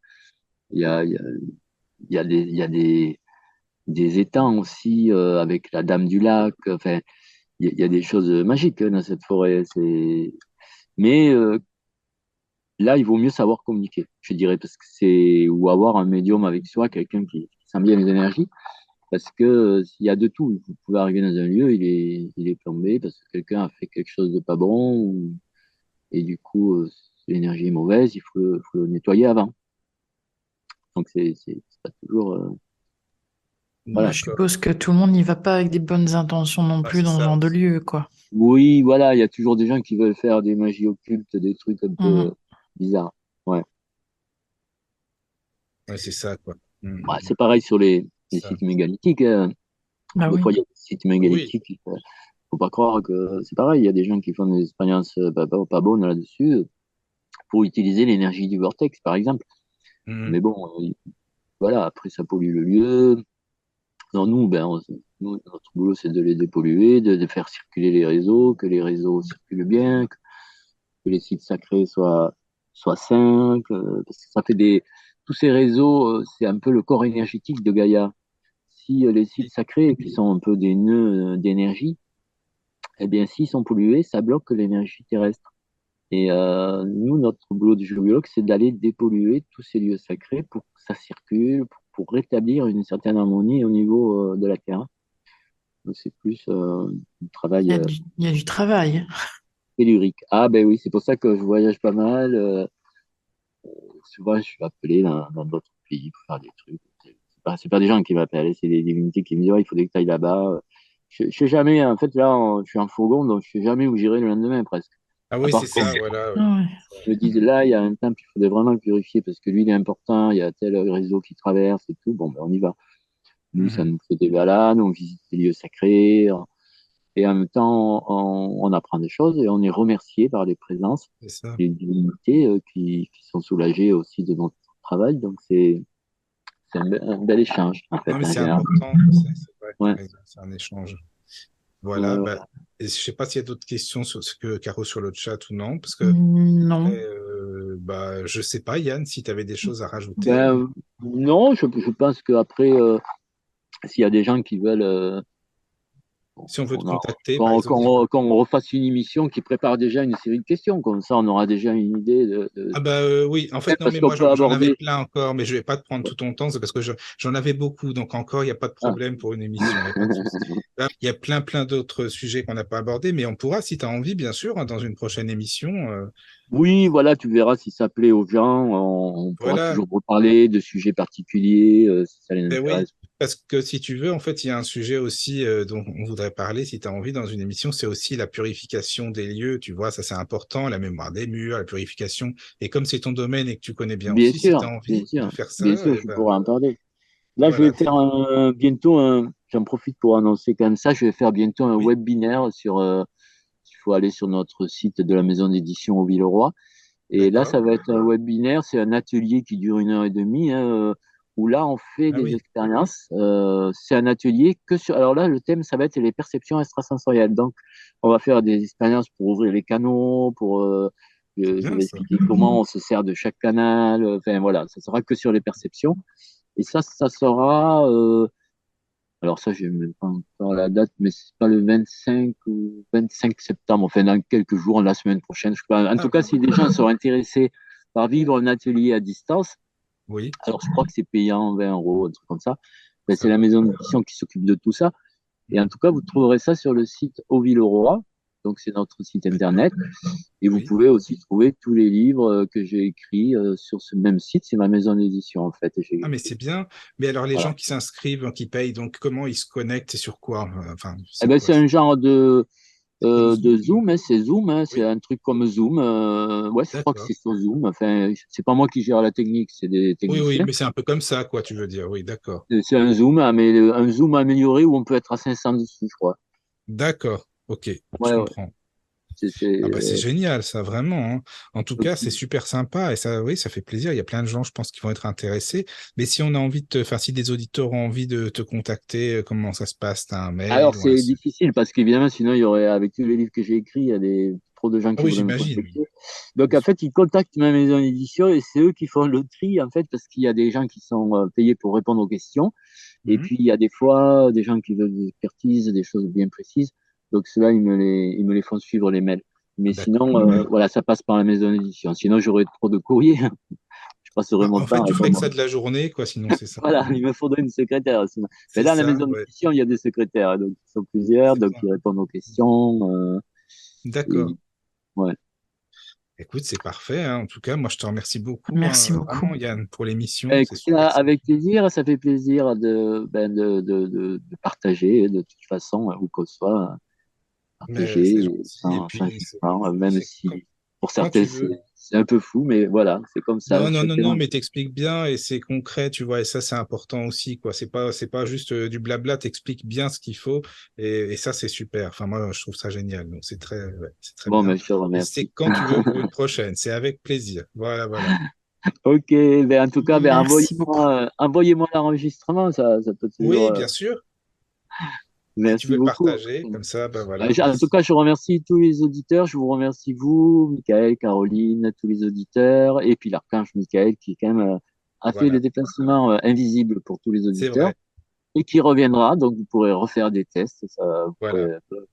il y a, il y a, il y a des étangs aussi avec la Dame du Lac. Enfin, il y a des choses magiques dans cette forêt. Mais là, il vaut mieux savoir communiquer, je dirais, parce que c'est ou avoir un médium avec soi, quelqu'un qui sent bien les énergies, parce que il y a de tout. Vous pouvez arriver dans un lieu, il est plombé parce que quelqu'un a fait quelque chose de pas bon, et du coup, l'énergie est mauvaise. Faut le nettoyer avant. Donc c'est pas toujours.
Bah,
Voilà.
je
d'accord.
suppose que tout le monde n'y va pas avec des bonnes intentions non
Ah,
plus
c'est
dans ce
ça
genre de
aussi.
lieu, quoi.
Oui, voilà, il y a toujours des gens qui veulent faire des magies occultes, des trucs un peu
Mhm.
bizarres. Ouais.
Ouais, c'est ça, quoi.
Bah, c'est pareil sur les
Ça.
sites mégalithiques, hein.
Bah
Des
oui.
fois, il y a des sites
Oui,
mégalithiques. Faut pas croire que c'est pareil. Il y a des gens qui font des expériences pas bonnes là-dessus pour utiliser l'énergie du vortex, par exemple.
mm,
Mais bon, voilà, après, ça pollue le lieu. Non, nous, notre boulot, c'est de les dépolluer, de faire circuler les réseaux, que les réseaux circulent bien, que les sites sacrés soient sains, parce que ça fait tous ces réseaux, c'est un peu le corps énergétique de Gaïa. Si les sites
oui,
sacrés, qui sont un peu des nœuds d'énergie, eh bien, s'ils sont pollués, ça bloque l'énergie terrestre. Et nous, notre boulot de géologue, c'est d'aller dépolluer tous ces lieux sacrés pour que ça circule, pour rétablir une certaine harmonie au niveau de la Terre. Donc, c'est plus un travail
Il y a du travail.
tellurique. Ah, ben oui, c'est pour ça que je voyage pas mal. Souvent, je suis appelé dans d'autres pays pour faire des trucs. C'est pas des gens qui m'appellent, c'est des divinités qui me disent, ouais, il faudrait que tu ailles là-bas. Je sais jamais, en fait, là, je suis en fourgon, donc je sais jamais où j'irai le lendemain, presque.
ah
À
oui,
part
c'est
quand
ça, voilà.
Ah
Oui.
ouais.
je me dis, là, il y a un temple, il faudrait vraiment le purifier parce que lui, il est important, il y a tel réseau qui traverse et tout. Bon, ben, on y va. Nous, ça
Mhm.
nous fait des balades, on visite des lieux sacrés, et en même temps, on apprend des choses et on est remercié par les présences,
C'est ça.
les divinités qui sont soulagées aussi de notre travail. Donc, c'est un bel échange, en fait,
Non, mais
en
c'est
général.
important. C'est vrai, tu as
Ouais,
raison, c'est un échange.
ouais,
Voilà. Bah,
ouais.
et je sais pas s'il y a d'autres questions sur ce que Caro sur le chat ou non, parce que
Non.
après, bah, je sais pas, Yann, si tu avais des choses à rajouter.
Ben, non, je pense qu'après, s'il y a des gens qui veulent
Si on veut te
qu'on a-
contacter, par exemple.
qu'on refasse une émission qui prépare déjà une série de questions. Comme ça, on aura déjà une idée
Ah bah oui, en fait, non,
parce
mais
qu'on
moi
peut
j'en avais
aborder.
plein encore, mais je vais pas te prendre tout ton temps, c'est parce que j'en avais beaucoup, donc encore, il n'y a pas de
Ah.
problème pour une émission, il n'y a pas de souci. Là, il y a plein d'autres sujets qu'on n'a pas abordés, mais on pourra, si tu as envie, bien sûr, hein, dans une prochaine émission.
Oui, voilà, tu verras si ça plaît aux gens. On pourra
Voilà,
toujours reparler de sujets particuliers si ça les
ben oui,
intéresse.
parce que si tu veux, en fait, il y a un sujet aussi dont on voudrait parler, si tu as envie, dans une émission, c'est aussi la purification des lieux, tu vois, ça c'est important, la mémoire des murs, la purification. Et comme c'est ton domaine et que tu connais bien aussi, si tu as envie de faire
Bien
ça,
sûr,
eh
je
ben
pourrais en parler. Là, je vais
voilà,
faire bientôt j'en profite pour annoncer comme ça, je vais faire bientôt un
oui,
webinaire sur, il faut aller sur notre site de la maison d'édition au Villeroy. Et là,
d'accord.
ça va être un webinaire, c'est un atelier qui dure 1 heure et demie, hein, où là, on fait
Ah
des
oui.
expériences. C'est un atelier que sur... Alors là, le thème, ça va être les perceptions extrasensorielles. Donc, on va faire des expériences pour ouvrir les canaux,
C'est
je
bien
vais
ça.
expliquer comment on se sert de chaque canal. Enfin, voilà, ça sera que sur les perceptions. Et ça sera... alors ça, je n'ai même pas encore la date, mais c'est pas le 25 ou 25 septembre, enfin dans quelques jours, la semaine prochaine. Je sais pas. En
Ah
tout cas, si des gens sont intéressés par vivre un atelier à distance,
oui,
alors je crois que c'est payant 20 euros, un truc comme ça. Ben, c'est
ça
la
va.
maison d'édition qui s'occupe de tout ça. Et en
Mhm.
tout cas, vous trouverez ça sur le site Au Villeroy, donc c'est notre site
D'accord.
internet. Et vous
Oui.
pouvez aussi trouver tous les livres que j'ai écrits sur ce même site. C'est ma maison d'édition en fait.
Ah, mais c'est bien. Mais alors, les
Voilà.
gens qui s'inscrivent, qui payent, donc comment ils se connectent et sur quoi? Enfin,
Eh
c'est
ben,
quoi
c'est
ça?
un genre de De Zoom, hein, c'est Zoom, hein, c'est
Oui,
un truc comme Zoom. Ouais, je crois que
d'accord.
c'est sur Zoom. Enfin, c'est pas moi qui gère la technique, c'est des
Oui, oui,
techniciens.
mais c'est un peu comme ça, quoi, tu veux dire. Oui, d'accord.
C'est un Zoom, hein, mais un Zoom amélioré où on peut être à 500 dessus, je crois.
D'accord. Ok, je
Ouais, ouais.
comprends.
C'est,
Ah bah c'est génial, ça, vraiment, hein. En tout cas, c'est super sympa et ça, oui, ça fait plaisir. Il y a plein de gens, je pense, qui vont être intéressés. Mais si on a envie de enfin, si des auditeurs ont envie de te contacter, comment ça se passe? T'as un
Alors,
mail ou un...
c'est difficile parce qu'évidemment, sinon, il y aurait, avec tous les livres que j'ai écrits, il y a trop de gens
Ah
qui
oui,
voudraient me
j'imagine.
contacter. Donc,
Bien
en
sûr.
fait, ils contactent ma maison d'édition et c'est eux qui font le tri, en fait, parce qu'il y a des gens qui sont payés pour répondre aux questions. Et
Mhm.
puis, il y a des fois des gens qui veulent des expertises, des choses bien précises. Donc, ceux-là, ils me les font suivre les mails. Mais sinon,
D'accord.
voilà, ça passe par la maison d'édition. Sinon, j'aurais trop de courriers. Je passerai
Bah,
mon
en
temps
fait,
à
tu ferais que
répondre.
ça de la journée, quoi, sinon c'est ça.
Voilà, il me faudrait une secrétaire. Sinon. Mais
C'est
là, à la
ça,
maison
ouais.
d'édition, il y a des secrétaires. Donc, ils sont plusieurs,
C'est
donc
ça.
ils répondent aux questions.
D'accord.
Et, ouais.
Écoute, c'est parfait, hein. En tout cas, moi, je te remercie beaucoup,
Merci
hein,
beaucoup.
vraiment, Yann, pour l'émission. C'est
Écoutez,
super
avec
sympa.
plaisir, ça fait plaisir de partager de toute façon, où qu'on soit,
Mais c'est
partager
gentil. Et
sans
puis,
jugement, même
c'est
si pour
quand
certains
tu veux.
c'est un peu fou, mais voilà, c'est comme ça.
Non, non, non,
Chacun.
non, mais t'expliques bien et c'est concret, tu vois, et ça, c'est important aussi, quoi. C'est pas juste du blabla, t'expliques bien ce qu'il faut et ça, c'est super. Enfin, moi, je trouve ça génial. Donc, ouais, c'est très
Bon,
bien.
mais je te
Et c'est
remercie.
quand tu veux pour une prochaine. C'est avec plaisir. Voilà, voilà.
Ok, ben en tout cas, ben
Merci beaucoup.
envoyez-moi l'enregistrement, ça peut toujours.
Oui, bien sûr. Si tu
Merci
veux le
beaucoup.
partager, comme ça, ben voilà,
En tout
merci.
cas, je remercie tous les auditeurs. Je vous remercie vous, Michael, Caroline, tous les auditeurs, et puis l'archange Michael qui quand même a fait le
Voilà,
déplacement invisible pour tous les
c'est
auditeurs
vrai.
et qui reviendra. Donc, vous pourrez refaire des tests, ça, vous
Voilà.
pourrez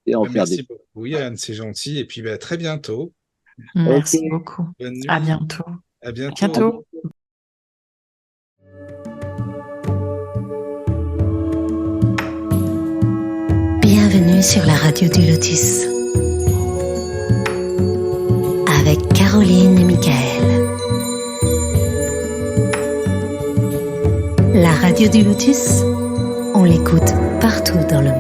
et en
Ben,
faire des
merci
tests.
beaucoup, Yann, c'est gentil. Et puis, ben, à très bientôt.
Ok,
Merci beaucoup.
Bonne
À
nuit.
bientôt.
À
À
bientôt.
bientôt.
Bienvenue sur la radio du Lotus avec Caroline et Michael. La radio du Lotus, on l'écoute partout dans le monde.